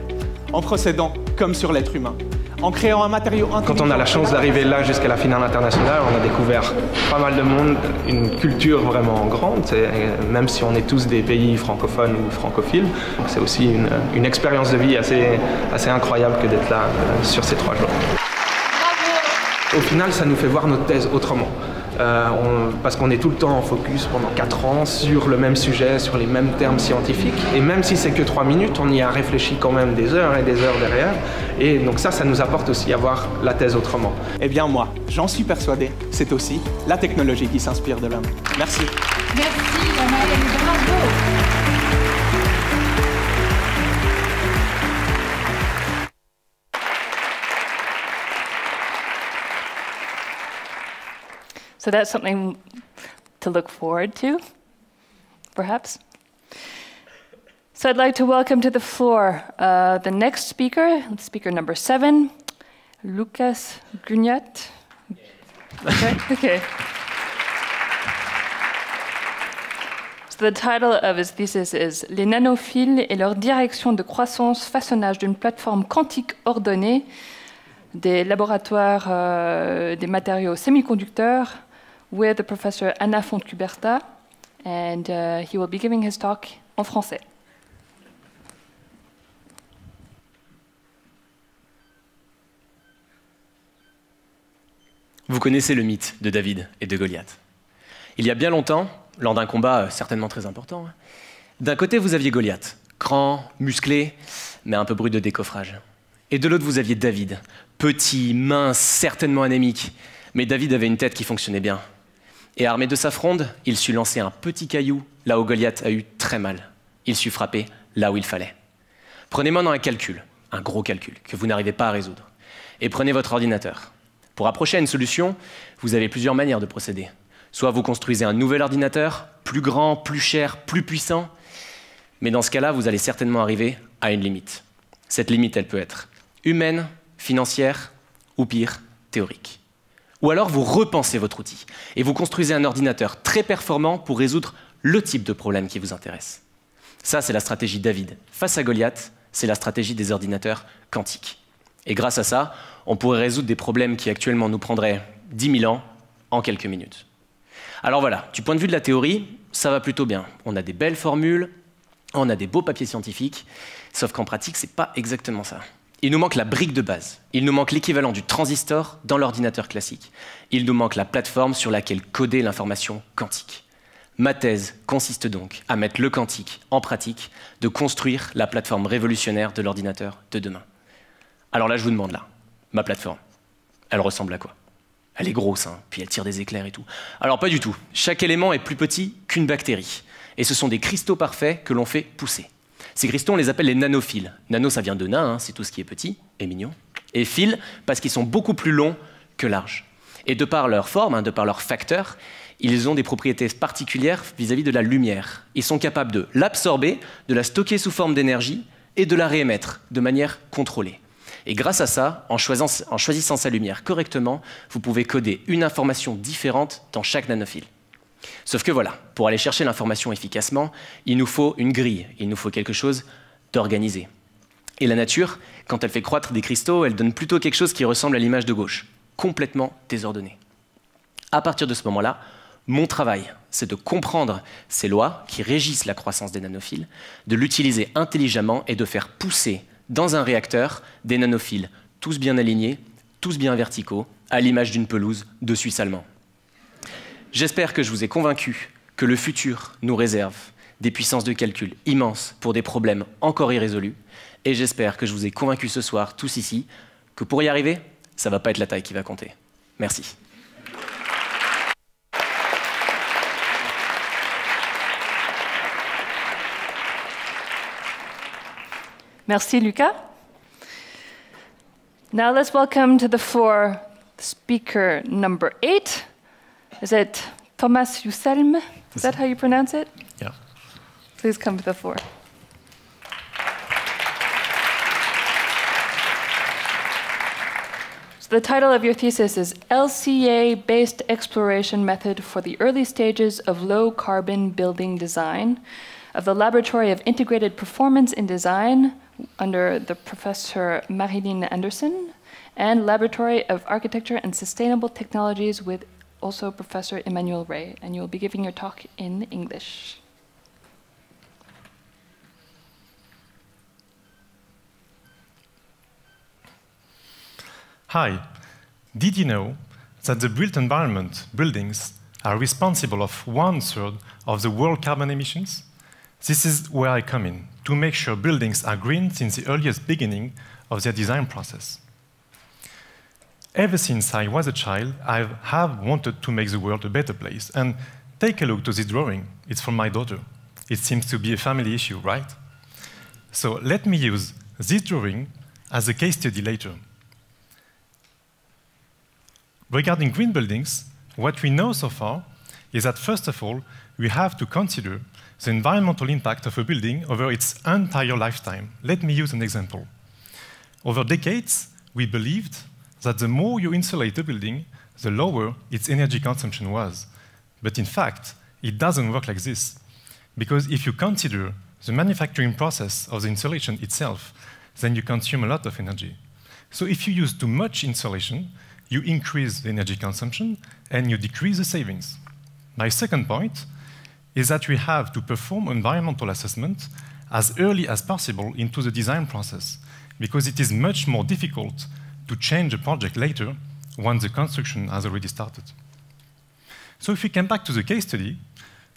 en procédant comme sur l'être humain, en créant un matériau intelligent. Quand on a la chance d'arriver là jusqu'à la finale internationale, on a découvert pas mal de monde, une culture vraiment grande, même si on est tous des pays francophones ou francophiles, c'est aussi une expérience de vie assez incroyable que d'être là sur ces 3 jours. Au final, ça nous fait voir notre thèse autrement, parce qu'on est tout le temps en focus pendant 4 ans sur le même sujet, sur les mêmes termes scientifiques, et même si c'est que 3 minutes, on y a réfléchi quand même des heures et des heures derrière, et donc ça nous apporte aussi à voir la thèse autrement. Eh bien moi, j'en suis persuadé, c'est aussi la technologie qui s'inspire de l'homme. Merci. Merci, bravo. So that's something to look forward to, perhaps. So I'd like to welcome to the floor the next speaker, speaker number 7, Lucas Grugnat. Okay. Okay. the title of his thesis is Les nanophiles et leur direction de croissance, façonnage d'une plateforme quantique ordonnée des laboratoires des matériaux semi-conducteurs with the professor Anna Fontcuberta, and he will be giving his talk en français. Vous connaissez le mythe de David et de Goliath. Il y a bien longtemps, lors d'un combat certainement très important, d'un côté vous aviez Goliath, grand, musclé, mais un peu brut de décoffrage. Et de l'autre vous aviez David, petit, mince, certainement anémique, mais David avait une tête qui fonctionnait bien. Et armé de sa fronde, il sut lancer un petit caillou là où Goliath a eu très mal. Il sut frapper là où il fallait. Prenez maintenant un calcul, un gros calcul, que vous n'arrivez pas à résoudre, et prenez votre ordinateur. Pour approcher à une solution, vous avez plusieurs manières de procéder. Soit vous construisez un nouvel ordinateur, plus grand, plus cher, plus puissant, mais dans ce cas-là, vous allez certainement arriver à une limite. Cette limite, elle peut être humaine, financière, ou pire, théorique. Ou alors vous repensez votre outil, et vous construisez un ordinateur très performant pour résoudre le type de problème qui vous intéresse. Ça, c'est la stratégie David. Face à Goliath, c'est la stratégie des ordinateurs quantiques. Et grâce à ça, on pourrait résoudre des problèmes qui actuellement nous prendraient 10 000 ans en quelques minutes. Alors voilà, du point de vue de la théorie, ça va plutôt bien. On a des belles formules, on a des beaux papiers scientifiques, sauf qu'en pratique, c'est pas exactement ça. Il nous manque la brique de base, il nous manque l'équivalent du transistor dans l'ordinateur classique. Il nous manque la plateforme sur laquelle coder l'information quantique. Ma thèse consiste donc à mettre le quantique en pratique, de construire la plateforme révolutionnaire de l'ordinateur de demain. Alors là, je vous demande là, ma plateforme, elle ressemble à quoi? Elle est grosse, hein, puis elle tire des éclairs et tout. Alors pas du tout. Chaque élément est plus petit qu'une bactérie. Et ce sont des cristaux parfaits que l'on fait pousser. Ces cristaux, on les appelle les nanophiles. Nano, ça vient de nain, hein, c'est tout ce qui est petit et mignon. Et fil, parce qu'ils sont beaucoup plus longs que larges. Et de par leur forme, hein, de par leur facteur, ils ont des propriétés particulières vis-à-vis de la lumière. Ils sont capables de l'absorber, de la stocker sous forme d'énergie et de la réémettre de manière contrôlée. Et grâce à ça, en choisissant sa lumière correctement, vous pouvez coder une information différente dans chaque nanophile. Sauf que voilà, pour aller chercher l'information efficacement, il nous faut une grille, il nous faut quelque chose d'organisé. Et la nature, quand elle fait croître des cristaux, elle donne plutôt quelque chose qui ressemble à l'image de gauche, complètement désordonnée. À partir de ce moment-là, mon travail, c'est de comprendre ces lois qui régissent la croissance des nanophiles, de l'utiliser intelligemment et de faire pousser dans un réacteur des nanophiles, tous bien alignés, tous bien verticaux, à l'image d'une pelouse de Suisse allemand. J'espère que je vous ai convaincu que le futur nous réserve des puissances de calcul immenses pour des problèmes encore irrésolus, et j'espère que je vous ai convaincu ce soir, tous ici, que pour y arriver, ça ne va pas être la taille qui va compter. Merci. Merci, Lucas. Now let's welcome to the floor speaker number 8. Is it Thomas Jusselm? Is that how you pronounce it? Yeah. Please come to the floor. So the title of your thesis is LCA-based exploration method for the early stages of low-carbon building design of the Laboratory of Integrated Performance in Design under the Professor Marilyn Anderson, and Laboratory of Architecture and Sustainable Technologies with also Professor Emmanuel Ray. And you will be giving your talk in English. Hi. Did you know that the built environment buildings are responsible of 1/3 of the world carbon emissions? This is where I come in, to make sure buildings are green since the earliest beginning of their design process. Ever since I was a child, I have wanted to make the world a better place. And take a look to this drawing. It's from my daughter. It seems to be a family issue, right? So let me use this drawing as a case study later. Regarding green buildings, what we know so far is that, first of all, we have to consider the environmental impact of a building over its entire lifetime. Let me use an example. Over decades, we believed that the more you insulate a building, the lower its energy consumption was. But in fact, it doesn't work like this. Because if you consider the manufacturing process of the insulation itself, then you consume a lot of energy. So if you use too much insulation, you increase the energy consumption and you decrease the savings. My second point is that we have to perform environmental assessment as early as possible into the design process, because it is much more difficult to change a project later once the construction has already started. So if we come back to the case study,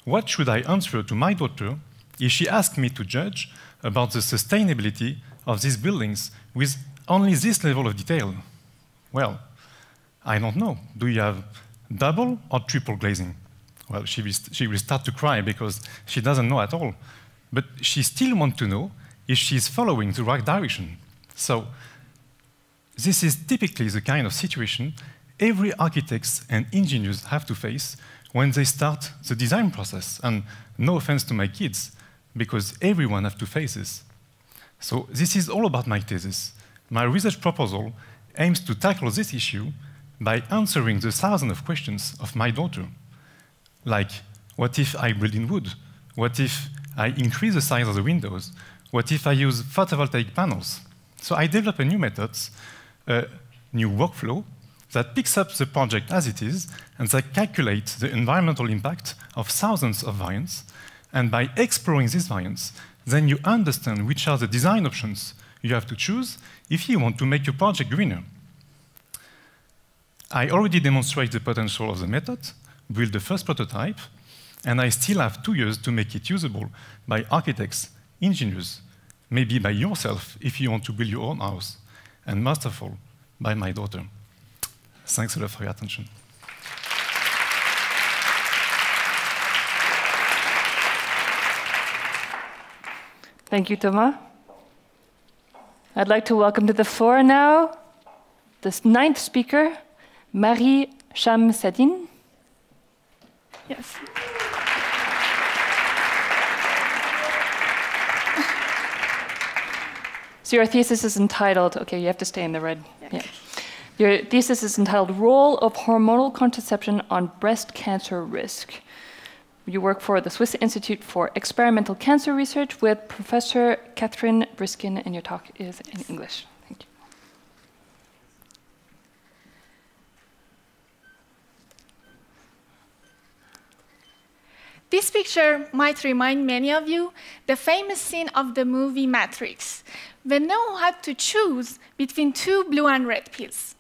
what should I answer to my daughter if she asked me to judge about the sustainability of these buildings with only this level of detail? Well, I don't know. Do you have double or triple glazing? Well, she will start to cry because she doesn't know at all. But she still wants to know if she's following the right direction. So this is typically the kind of situation every architects and engineers have to face when they start the design process. And no offense to my kids, because everyone has to face this. So this is all about my thesis. My research proposal aims to tackle this issue by answering the thousands of questions of my daughter. Like, what if I build in wood? What if I increase the size of the windows? What if I use photovoltaic panels? So I develop a new method, a new workflow that picks up the project as it is and that calculates the environmental impact of thousands of variants. And by exploring these variants, then you understand which are the design options you have to choose if you want to make your project greener. I already demonstrated the potential of the method, build the first prototype, and I still have 2 years to make it usable by architects, engineers, maybe by yourself if you want to build your own house, and most of all, by my daughter. Thanks a lot for your attention. Thank you, Thomas. I'd like to welcome to the floor now the 9th speaker, Marie Shamsadine. Yes. So your thesis is entitled, okay, you have to stay in the red. Yeah. Your thesis is entitled Role of Hormonal Contraception on Breast Cancer Risk. You work for the Swiss Institute for Experimental Cancer Research with Professor Catherine Briskin, and your talk is in English. Thank you. This picture might remind many of you the famous scene of the movie Matrix, when Neo had to choose between 2 blue and red pills.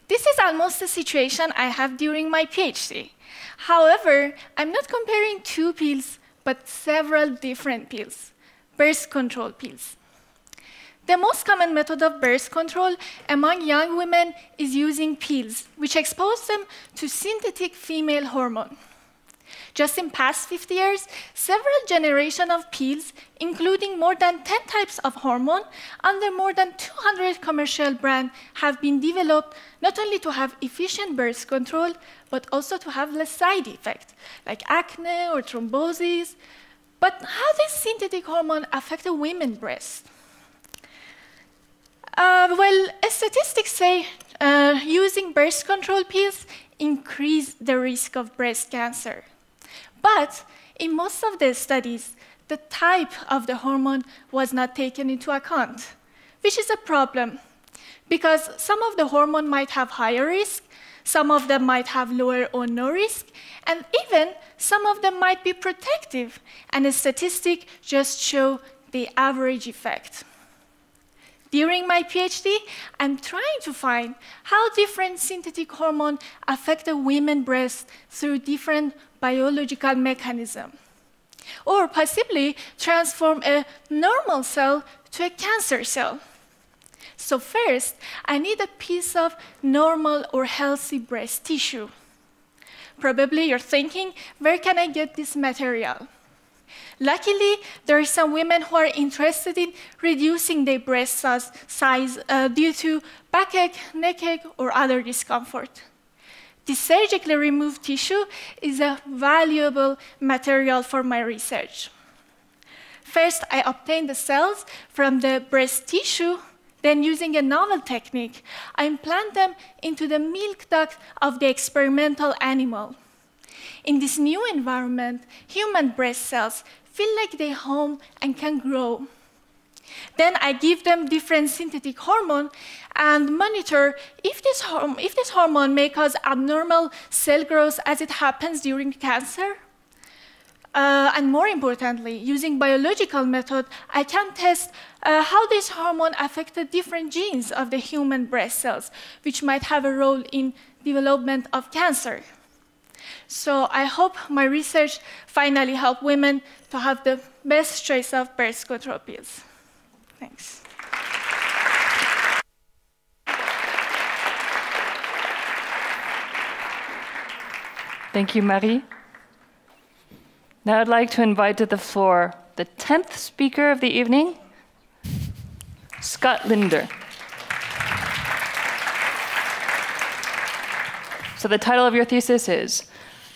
This is almost the situation I have during my PhD. However, I'm not comparing 2 pills, but several different pills, birth control pills. The most common method of birth control among young women is using pills, which expose them to synthetic female hormone. Just in past 50 years, several generations of pills, including more than 10 types of hormone under more than 200 commercial brands, have been developed not only to have efficient birth control, but also to have less side effects, like acne or thrombosis. But how does synthetic hormone affect a woman's breast? Well, statistics say using birth control pills increase the risk of breast cancer. But in most of the studies, the type of the hormone was not taken into account, which is a problem, because some of the hormone might have higher risk, some of them might have lower or no risk, and even some of them might be protective, and the statistics just show the average effect. During my PhD, I'm trying to find how different synthetic hormones affect a woman's breast through different biological mechanisms, or possibly transform a normal cell to a cancer cell. So first, I need a piece of normal or healthy breast tissue. Probably you're thinking, where can I get this material? Luckily, there are some women who are interested in reducing their breast size due to backache, neckache, or other discomfort. This surgically removed tissue is a valuable material for my research. First, I obtain the cells from the breast tissue. Then, using a novel technique, I implant them into the milk duct of the experimental animal. In this new environment, human breast cells feel like they're home and can grow. Then I give them different synthetic hormone and monitor if this hormone may cause abnormal cell growth as it happens during cancer. And more importantly, using biological method, I can test how this hormone affected different genes of the human breast cells, which might have a role in development of cancer. So I hope my research finally helped women to have the best choice of birth control pills. Thanks. Thank you, Marie. Now I'd like to invite to the floor the 10th speaker of the evening, Scott Linder. So the title of your thesis is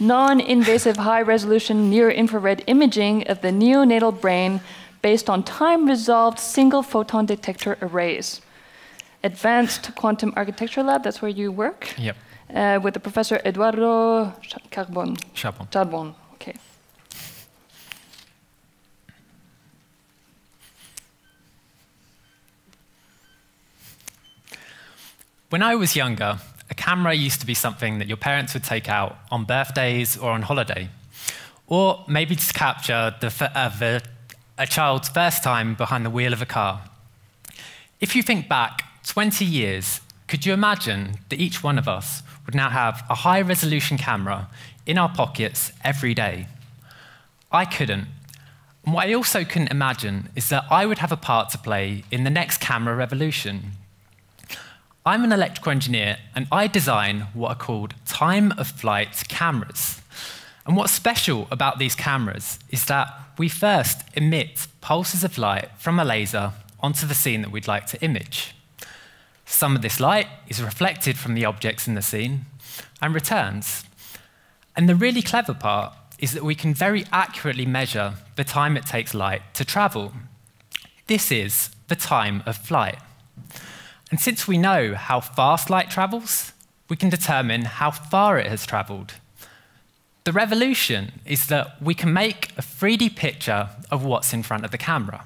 Non-Invasive High-Resolution Near-Infrared Imaging of the Neonatal Brain Based on Time-Resolved Single-Photon Detector Arrays. Advanced Quantum Architecture Lab, that's where you work? Yep. With the Professor Eduardo Charbon. Charbon, okay. When I was younger, a camera used to be something that your parents would take out on birthdays or on holiday, or maybe to capture a child's first time behind the wheel of a car. If you think back 20 years, could you imagine that each one of us would now have a high-resolution camera in our pockets every day? I couldn't. And what I also couldn't imagine is that I would have a part to play in the next camera revolution. I'm an electrical engineer, and I design what are called time-of-flight cameras. And what's special about these cameras is that we first emit pulses of light from a laser onto the scene that we'd like to image. Some of this light is reflected from the objects in the scene and returns. And the really clever part is that we can very accurately measure the time it takes light to travel. This is the time of flight. And since we know how fast light travels, we can determine how far it has traveled. The revolution is that we can make a 3D picture of what's in front of the camera.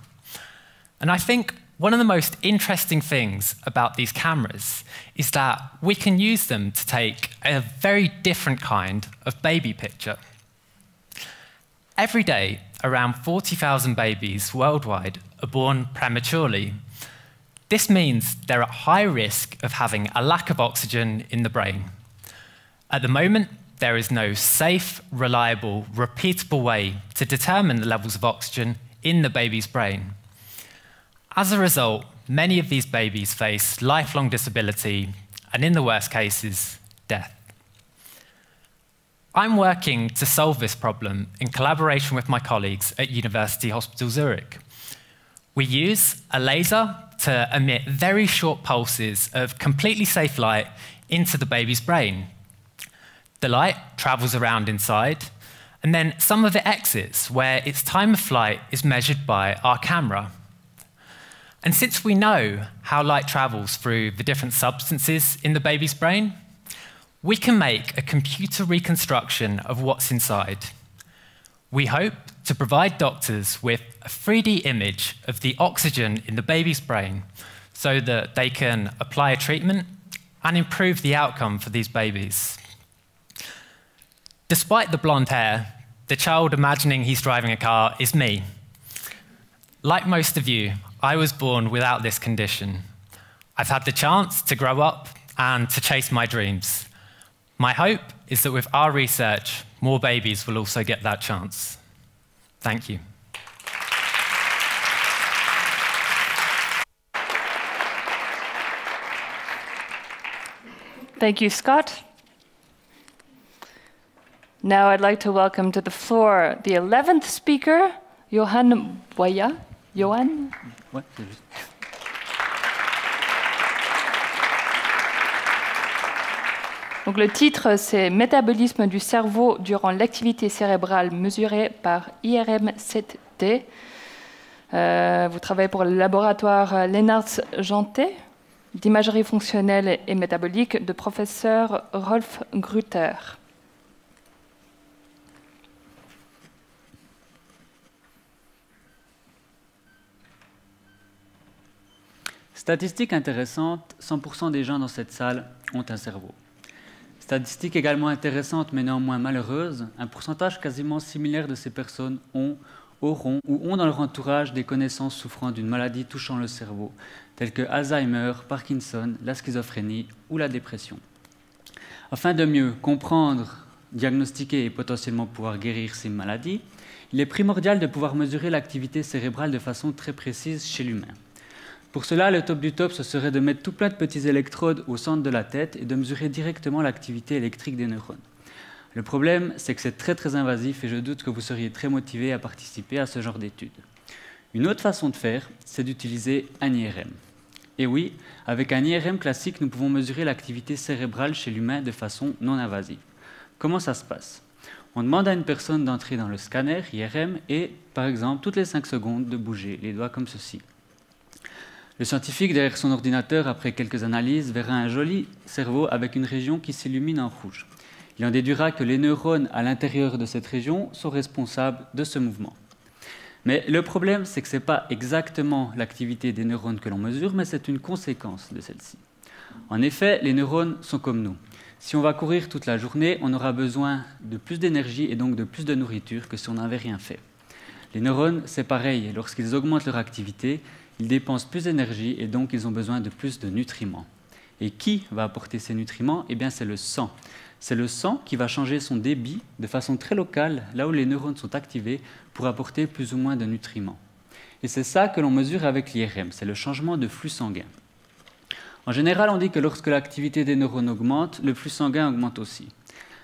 And I think one of the most interesting things about these cameras is that we can use them to take a very different kind of baby picture. Every day, around 40,000 babies worldwide are born prematurely. This means they're at high risk of having a lack of oxygen in the brain. At the moment, there is no safe, reliable, repeatable way to determine the levels of oxygen in the baby's brain. As a result, many of these babies face lifelong disability and, in the worst cases, death. I'm working to solve this problem in collaboration with my colleagues at University Hospital Zurich. We use a laser to emit very short pulses of completely safe light into the baby's brain. The light travels around inside, and then some of it exits, where its time of flight is measured by our camera. And since we know how light travels through the different substances in the baby's brain, we can make a computer reconstruction of what's inside. We hope to provide doctors with a 3D image of the oxygen in the baby's brain so that they can apply a treatment and improve the outcome for these babies. Despite the blonde hair, the child imagining he's driving a car is me. Like most of you, I was born without this condition. I've had the chance to grow up and to chase my dreams. My hope is that with our research, more babies will also get that chance. Thank you. Thank you, Scott. Now I'd like to welcome to the floor the 11th speaker, Johan Boya. Johan? What? Donc le titre, c'est Métabolisme du cerveau durant l'activité cérébrale mesurée par IRM7T. Vous travaillez pour le laboratoire Lennartz-Janté d'imagerie fonctionnelle et métabolique de professeur Rolf Grüter. Statistique intéressante, 100% des gens dans cette salle ont un cerveau. Statistique également intéressante mais néanmoins malheureuse, un pourcentage quasiment similaire de ces personnes auront ou ont dans leur entourage des connaissances souffrant d'une maladie touchant le cerveau, telles que Alzheimer, Parkinson, la schizophrénie ou la dépression. Afin de mieux comprendre, diagnostiquer et potentiellement pouvoir guérir ces maladies, il est primordial de pouvoir mesurer l'activité cérébrale de façon très précise chez l'humain. Pour cela, le top du top, ce serait de mettre tout plein de petits électrodes au centre de la tête et de mesurer directement l'activité électrique des neurones. Le problème, c'est que c'est très invasif et je doute que vous seriez très motivé à participer à ce genre d'études. Une autre façon de faire, c'est d'utiliser un IRM. Et oui, avec un IRM classique, nous pouvons mesurer l'activité cérébrale chez l'humain de façon non invasive. Comment ça se passe? On demande à une personne d'entrer dans le scanner IRM et, par exemple, toutes les 5 secondes, de bouger les doigts comme ceci. Le scientifique, derrière son ordinateur, après quelques analyses, verra un joli cerveau avec une région qui s'illumine en rouge. Il en déduira que les neurones à l'intérieur de cette région sont responsables de ce mouvement. Mais le problème, c'est que ce n'est pas exactement l'activité des neurones que l'on mesure, mais c'est une conséquence de celle-ci. En effet, les neurones sont comme nous. Si on va courir toute la journée, on aura besoin de plus d'énergie et donc de plus de nourriture que si on n'avait rien fait. Les neurones, c'est pareil. Lorsqu'ils augmentent leur activité, ils dépensent plus d'énergie et donc ils ont besoin de plus de nutriments. Et qui va apporter ces nutriments? Eh bien, c'est le sang. C'est le sang qui va changer son débit de façon très locale, là où les neurones sont activés, pour apporter plus ou moins de nutriments. Et c'est ça que l'on mesure avec l'IRM, c'est le changement de flux sanguin. En général, on dit que lorsque l'activité des neurones augmente, le flux sanguin augmente aussi.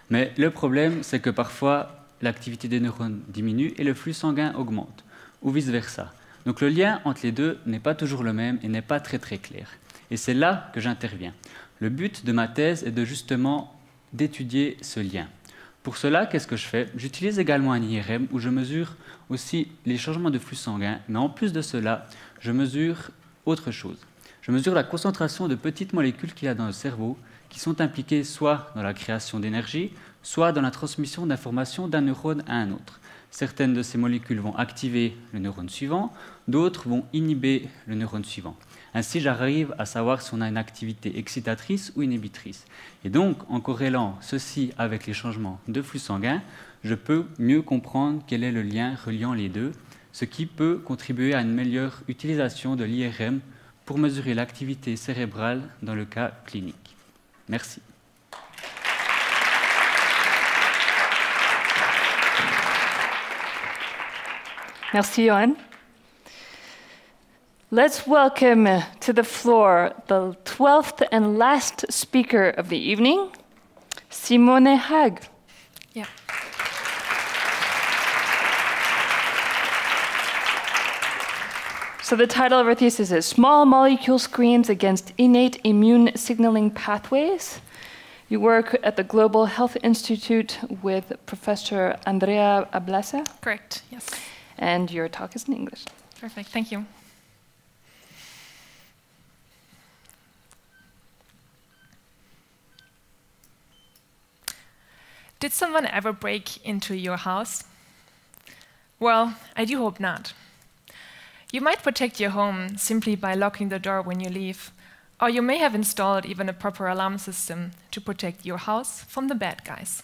Mais le problème, c'est que parfois, l'activité des neurones diminue et le flux sanguin augmente, ou vice-versa. Donc le lien entre les deux n'est pas toujours le même et n'est pas très clair. Et c'est là que j'interviens. Le but de ma thèse est de justement d'étudier ce lien. Pour cela, qu'est-ce que je fais? J'utilise également un IRM où je mesure aussi les changements de flux sanguin, mais en plus de cela, je mesure autre chose. Je mesure la concentration de petites molécules qu'il y a dans le cerveau qui sont impliquées soit dans la création d'énergie, soit dans la transmission d'informations d'un neurone à un autre. Certaines de ces molécules vont activer le neurone suivant, d'autres vont inhiber le neurone suivant. Ainsi, j'arrive à savoir si on a une activité excitatrice ou inhibitrice. Et donc, en corrélant ceci avec les changements de flux sanguin, je peux mieux comprendre quel est le lien reliant les deux, ce qui peut contribuer à une meilleure utilisation de l'IRM pour mesurer l'activité cérébrale dans le cas clinique. Merci. Merci, Johan. Let's welcome to the floor the 12th and last speaker of the evening, Simone Haag. Yeah. So the title of her thesis is Small Molecule Screens Against Innate Immune Signaling Pathways. You work at the Global Health Institute with Professor Andrea Ablasa. Correct, yes. And your talk is in English. Perfect, thank you. Did someone ever break into your house? Well, I do hope not. You might protect your home simply by locking the door when you leave, or you may have installed even a proper alarm system to protect your house from the bad guys.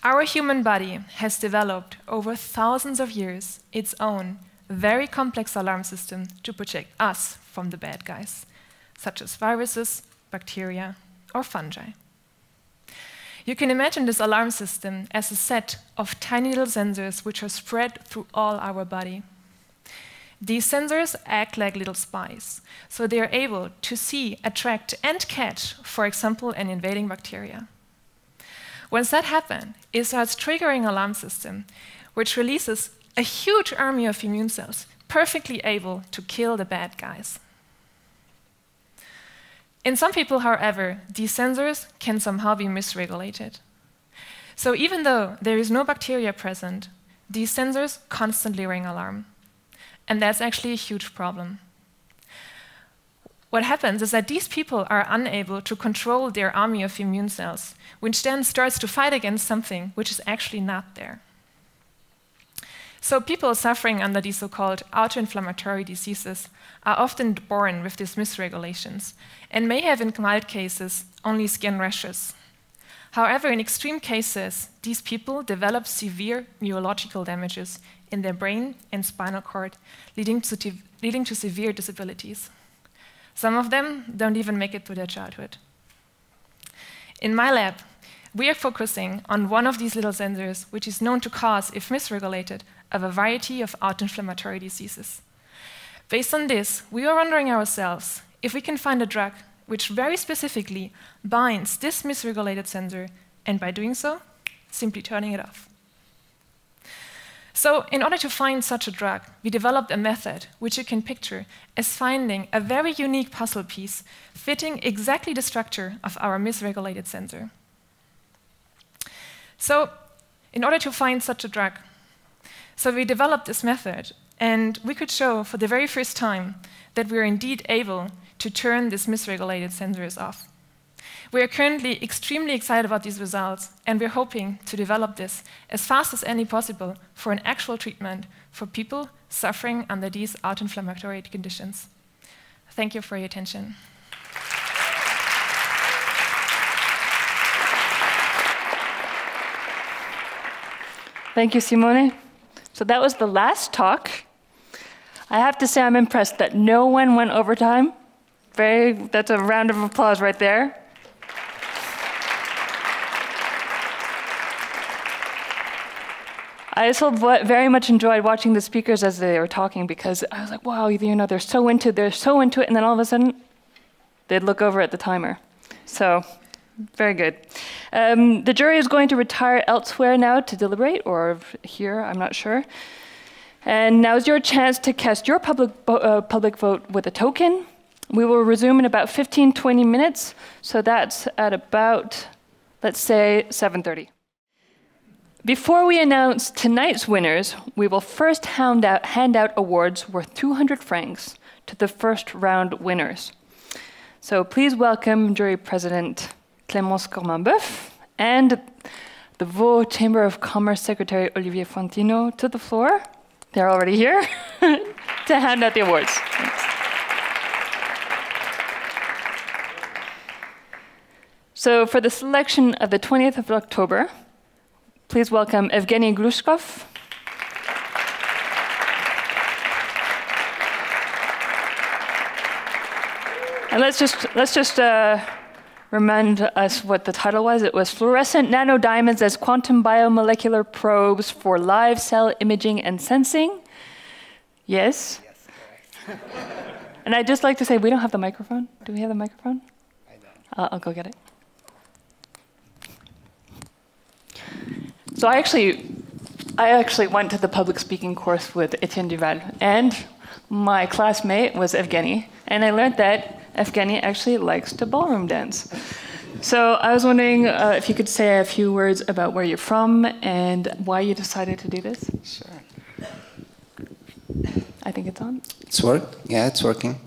Our human body has developed over thousands of years its own very complex alarm system to protect us from the bad guys, such as viruses, bacteria, or fungi. You can imagine this alarm system as a set of tiny little sensors which are spread through all our body. These sensors act like little spies, so they are able to see, attract, and catch, for example, an invading bacteria. Once that happens, it starts triggering an alarm system, which releases a huge army of immune cells, perfectly able to kill the bad guys. In some people, however, these sensors can somehow be misregulated. So even though there is no bacteria present, these sensors constantly ring alarm. And that's actually a huge problem. What happens is that these people are unable to control their army of immune cells, which then starts to fight against something which is actually not there. So people suffering under these so-called autoinflammatory diseases are often born with these misregulations and may have in mild cases only skin rashes. However, in extreme cases, these people develop severe neurological damages in their brain and spinal cord, leading to severe disabilities. Some of them don't even make it through their childhood. In my lab, we are focusing on one of these little sensors, which is known to cause, if misregulated, a variety of autoinflammatory diseases. Based on this, we are wondering ourselves if we can find a drug which very specifically binds this misregulated sensor, and by doing so, simply turning it off. So in order to find such a drug, we developed a method which you can picture as finding a very unique puzzle piece fitting exactly the structure of our misregulated sensor. So in order to find such a drug, we developed this method, and we could show for the very first time that we are indeed able to turn these misregulated sensors off. We are currently extremely excited about these results, and we're hoping to develop this as fast as any possible for an actual treatment for people suffering under these autoinflammatory conditions. Thank you for your attention. Thank you, Simone. So that was the last talk. I have to say I'm impressed that no one went overtime. That's a round of applause right there. I also very much enjoyed watching the speakers as they were talking, because I was like, wow, they're so into it, and then all of a sudden, they'd look over at the timer. So, very good. The jury is going to retire elsewhere now to deliberate, or here, I'm not sure. And now's your chance to cast your public vote with a token. We will resume in about 15-20 minutes, so that's at about, let's say, 7:30. Before we announce tonight's winners, we will first hand out awards worth 200 francs to the first round winners. So please welcome Jury President Clémence Corminboeuf and the Vaud Chamber of Commerce Secretary Olivier Fontino to the floor. They're already here to hand out the awards. Thanks. So for the selection of the 20th of October, please welcome Evgeny Glushkov. And let's just remind us what the title was. It was Fluorescent Nanodiamonds as Quantum Biomolecular Probes for Live Cell Imaging and Sensing. Yes? Yes, correct. And I'd just like to say, we don't have the microphone. Do we have the microphone? I don't. I'll go get it. So I actually went to the public speaking course with Etienne Duval, and my classmate was Evgeny, and I learned that Evgeny actually likes to ballroom dance. So I was wondering if you could say a few words about where you're from and why you decided to do this. Sure. I think it's on. It's yeah, it's working.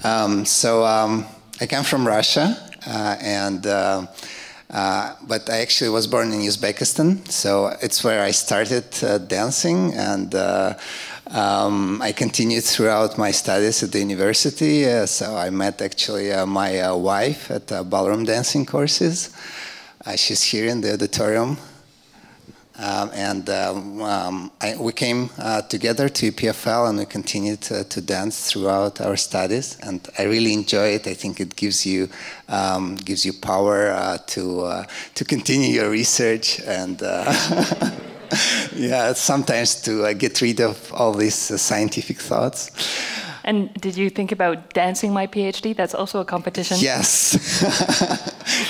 I come from Russia, but I actually was born in Uzbekistan, so it's where I started dancing, and I continued throughout my studies at the university. So I met actually my wife at ballroom dancing courses. She's here in the auditorium. We came together to EPFL, and we continued to dance throughout our studies. And I really enjoy it. I think it gives you power to continue your research, and yeah, sometimes to get rid of all these scientific thoughts. And did you think about dancing my PhD? That's also a competition. Yes.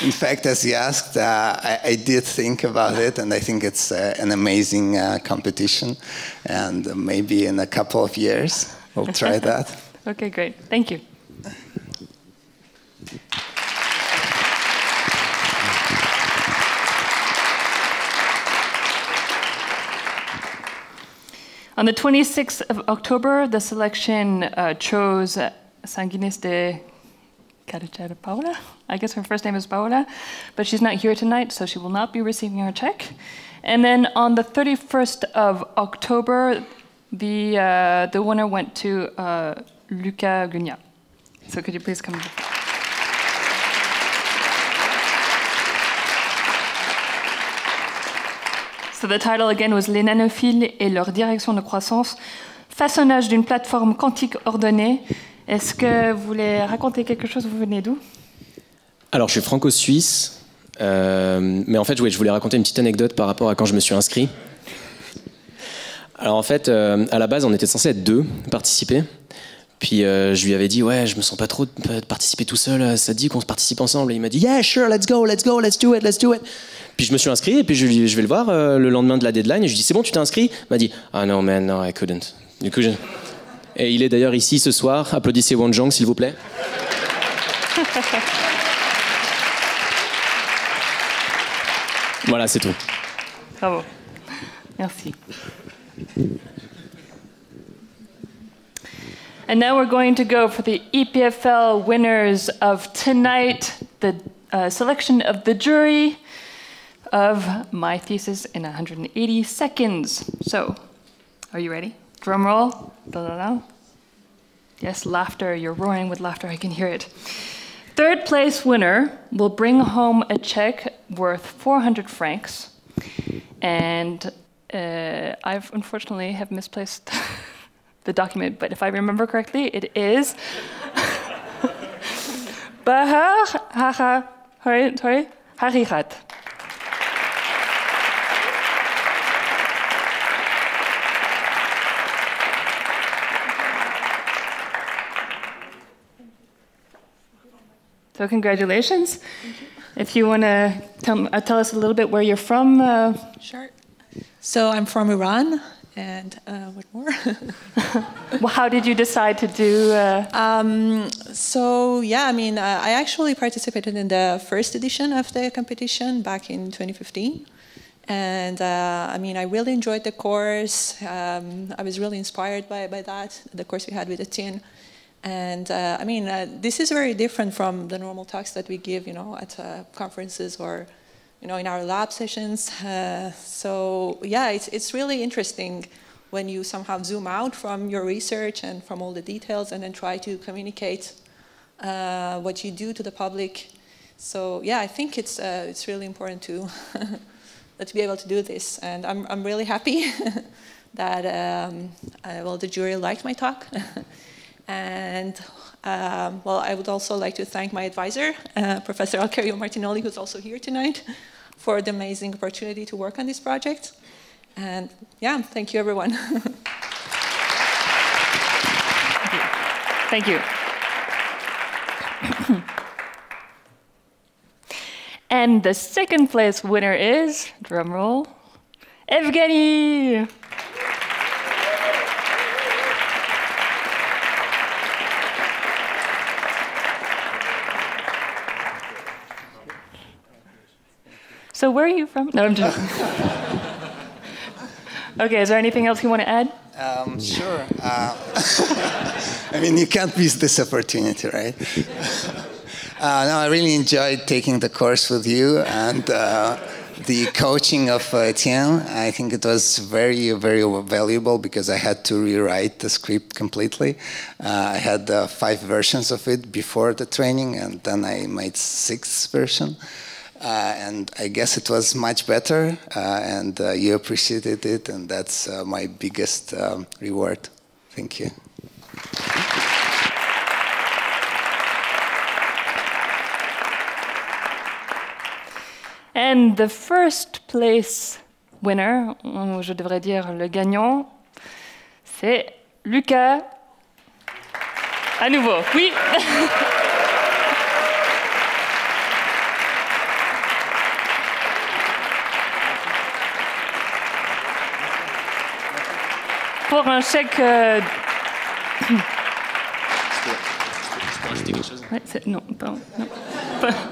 In fact, as you asked, I did think about it, and I think it's an amazing competition. And maybe in a couple of years, we'll try that. Okay, great. Thank you. On the 26th of October, the selection chose Sanguinis de Caricera Paola. I guess her first name is Paola, but she's not here tonight, so she will not be receiving her check. And then on the 31st of October, the winner went to Luca Gugna. So could you please come? So the title again was Les nanophiles et leur direction de croissance, façonnage d'une plateforme quantique ordonnée. Est-ce que vous voulez raconter quelque chose? Vous venez d'où? Alors, je suis franco-suisse, mais en fait, je voulais raconter une petite anecdote par rapport à quand je me suis inscrit. Alors, en fait, à la base, on était censé être 2 participer. Puis, je lui avais dit, ouais, je me sens pas trop de participer tout seul, ça te dit qu'on se participe ensemble? Et il m'a dit, yeah, sure, let's go, let's do it. Puis, je me suis inscrit, et puis je vais le voir le lendemain de la deadline, et je lui dis, c'est bon, tu t'es inscrit? Il m'a dit, ah non, man, no, I couldn't. Du coup, Et il est d'ailleurs ici ce soir. Applaudissez Won Jong, s'il vous plaît. Voilà, c'est tout. Bravo. Merci. And now we're going to go for the EPFL winners of tonight, the selection of the jury of my thesis in 180 seconds. So, are you ready? Drum roll. Da-da-da. Yes, laughter. You're roaring with laughter. I can hear it. Third place winner will bring home a check worth 400 francs. And I've unfortunately have misplaced the document, but if I remember correctly, it is Bahar Harihat. So congratulations. If you want to tell us a little bit where you're from. Sure. So I'm from Iran, and what more? Well, how did you decide to do? So yeah, I mean, I actually participated in the first edition of the competition back in 2015. And I mean, I really enjoyed the course. I was really inspired by that, the course we had with Etienne. And I mean, this is very different from the normal talks that we give, you know, at conferences or, you know, in our lab sessions. So yeah, it's really interesting when you somehow zoom out from your research and from all the details and then try to communicate what you do to the public. So yeah, I think it's really important to to be able to do this. And I'm really happy that well, the jury liked my talk. And well, I would also like to thank my advisor, Professor Alcario Martinoli, who's also here tonight, for the amazing opportunity to work on this project. And yeah, thank you, everyone. Thank you. And the second place winner is, drum roll, Evgeny. So where are you from? No, I'm joking. Okay, is there anything else you want to add? Sure. I mean, you can't miss this opportunity, right? No, I really enjoyed taking the course with you and the coaching of Etienne. I think it was very, very valuable because I had to rewrite the script completely. I had 5 versions of it before the training, and then I made 6th version. And I guess it was much better, and you appreciated it, and that's my biggest reward. Thank you. And the first place winner, je devrais dire le gagnant, c'est Lucas. À nouveau, oui. Pour un chèque... Ouais, non, pardon, non.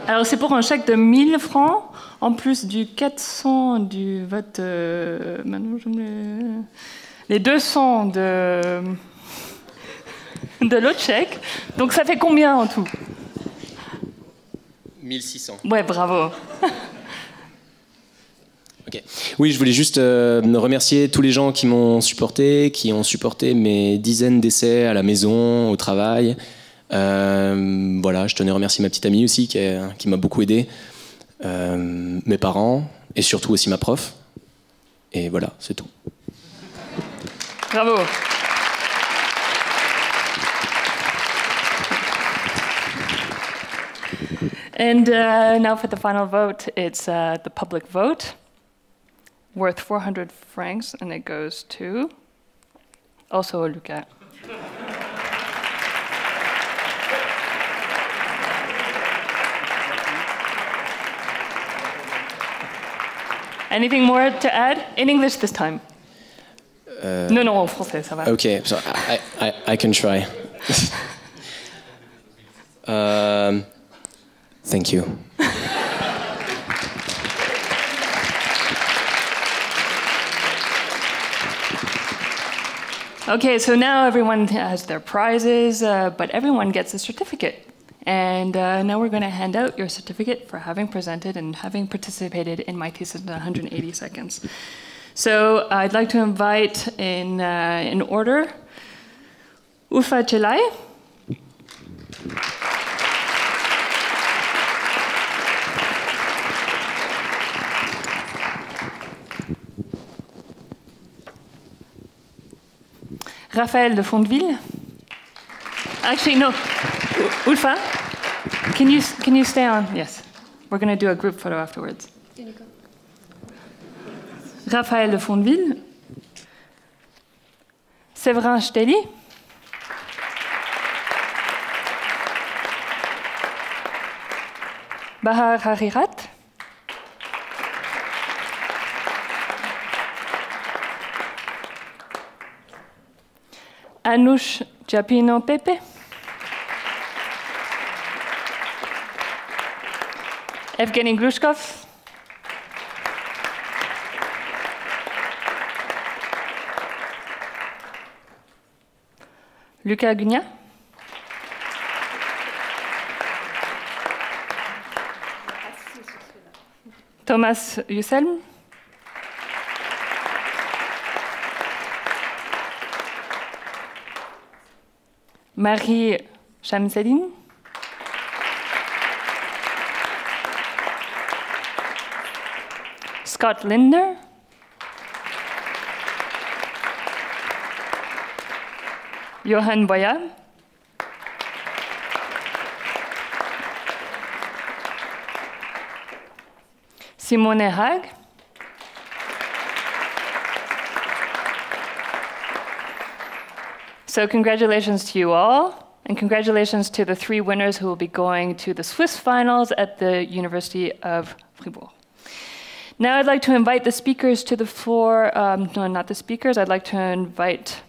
Alors c'est pour un chèque de 1000 francs, en plus du 400 du vote... maintenant je me... Les 200 de l'autre chèque. Donc ça fait combien en tout? 1600. Ouais, bravo. Ok. Oui, je voulais juste remercier tous les gens qui m'ont supporté, qui ont supporté mes dizaines d'essais à la maison, au travail. Voilà, je tenais à remercier ma petite amie aussi qui m'a beaucoup aidé, mes parents et surtout aussi ma prof. Et voilà, c'est tout. Bravo. And now for the final vote, it's the public vote, worth 400 francs, and it goes to also Lucas. Anything more to add? In English this time. Non, en français, ça va. Okay, so I can try. Thank you. Okay, so now everyone has their prizes, but everyone gets a certificate. And now we're going to hand out your certificate for having presented and having participated in my thesis in 180 seconds. So I'd like to invite in order, Ufa Chelai. Raphaël de Fonteville. Actually, no. Ulfa, can you stay on? Yes. We're going to do a group photo afterwards. Raphaël de Fonteville. Séverin Steli. Bahar Harirat. Anoush Japino Pepe. Evgeny Glushkov. Lucas Gugnat. Thomas Yusselm. Marie Chamseddine. Scott Lindner. Johan Boya. Simone Haag. So congratulations to you all, and congratulations to the 3 winners who will be going to the Swiss finals at the University of Fribourg. Now I'd like to invite the speakers to the floor. No, not the speakers. I'd like to invite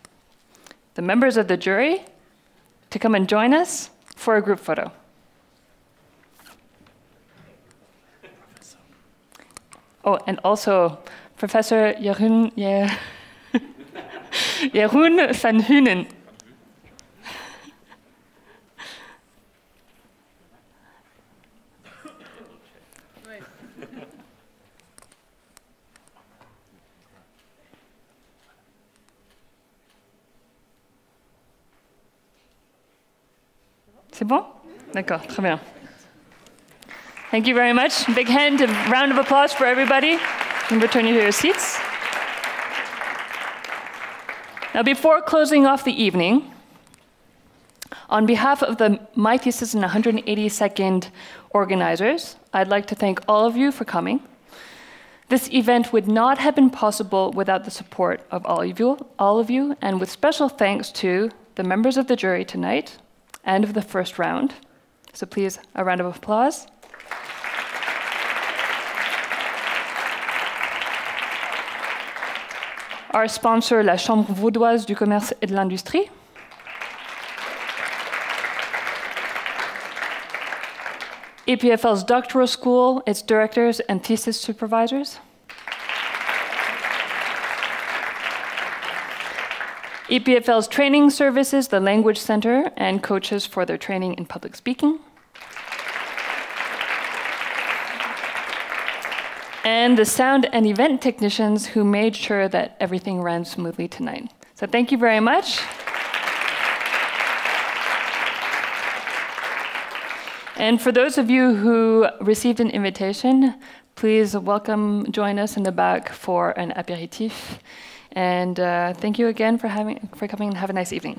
the members of the jury to come and join us for a group photo. Oh, and also Professor Jeroen van Hunen. C'est bon? D'accord, très bien. Thank you very much. Big hand, a round of applause for everybody. And return you to your seats. Now, before closing off the evening, on behalf of the My Thesis in 180 Second organizers, I'd like to thank all of you for coming. This event would not have been possible without the support of all of you, and with special thanks to the members of the jury tonight and of the first round. So please, a round of applause. Our sponsor, la Chambre vaudoise du commerce et de l'industrie. EPFL's doctoral school, its directors and thesis supervisors. EPFL's training services, the Language Center, and coaches for their training in public speaking. and the sound and event technicians who made sure that everything ran smoothly tonight. So thank you very much. And for those of you who received an invitation, please join us in the back for an apéritif. And thank you again for coming and have a nice evening.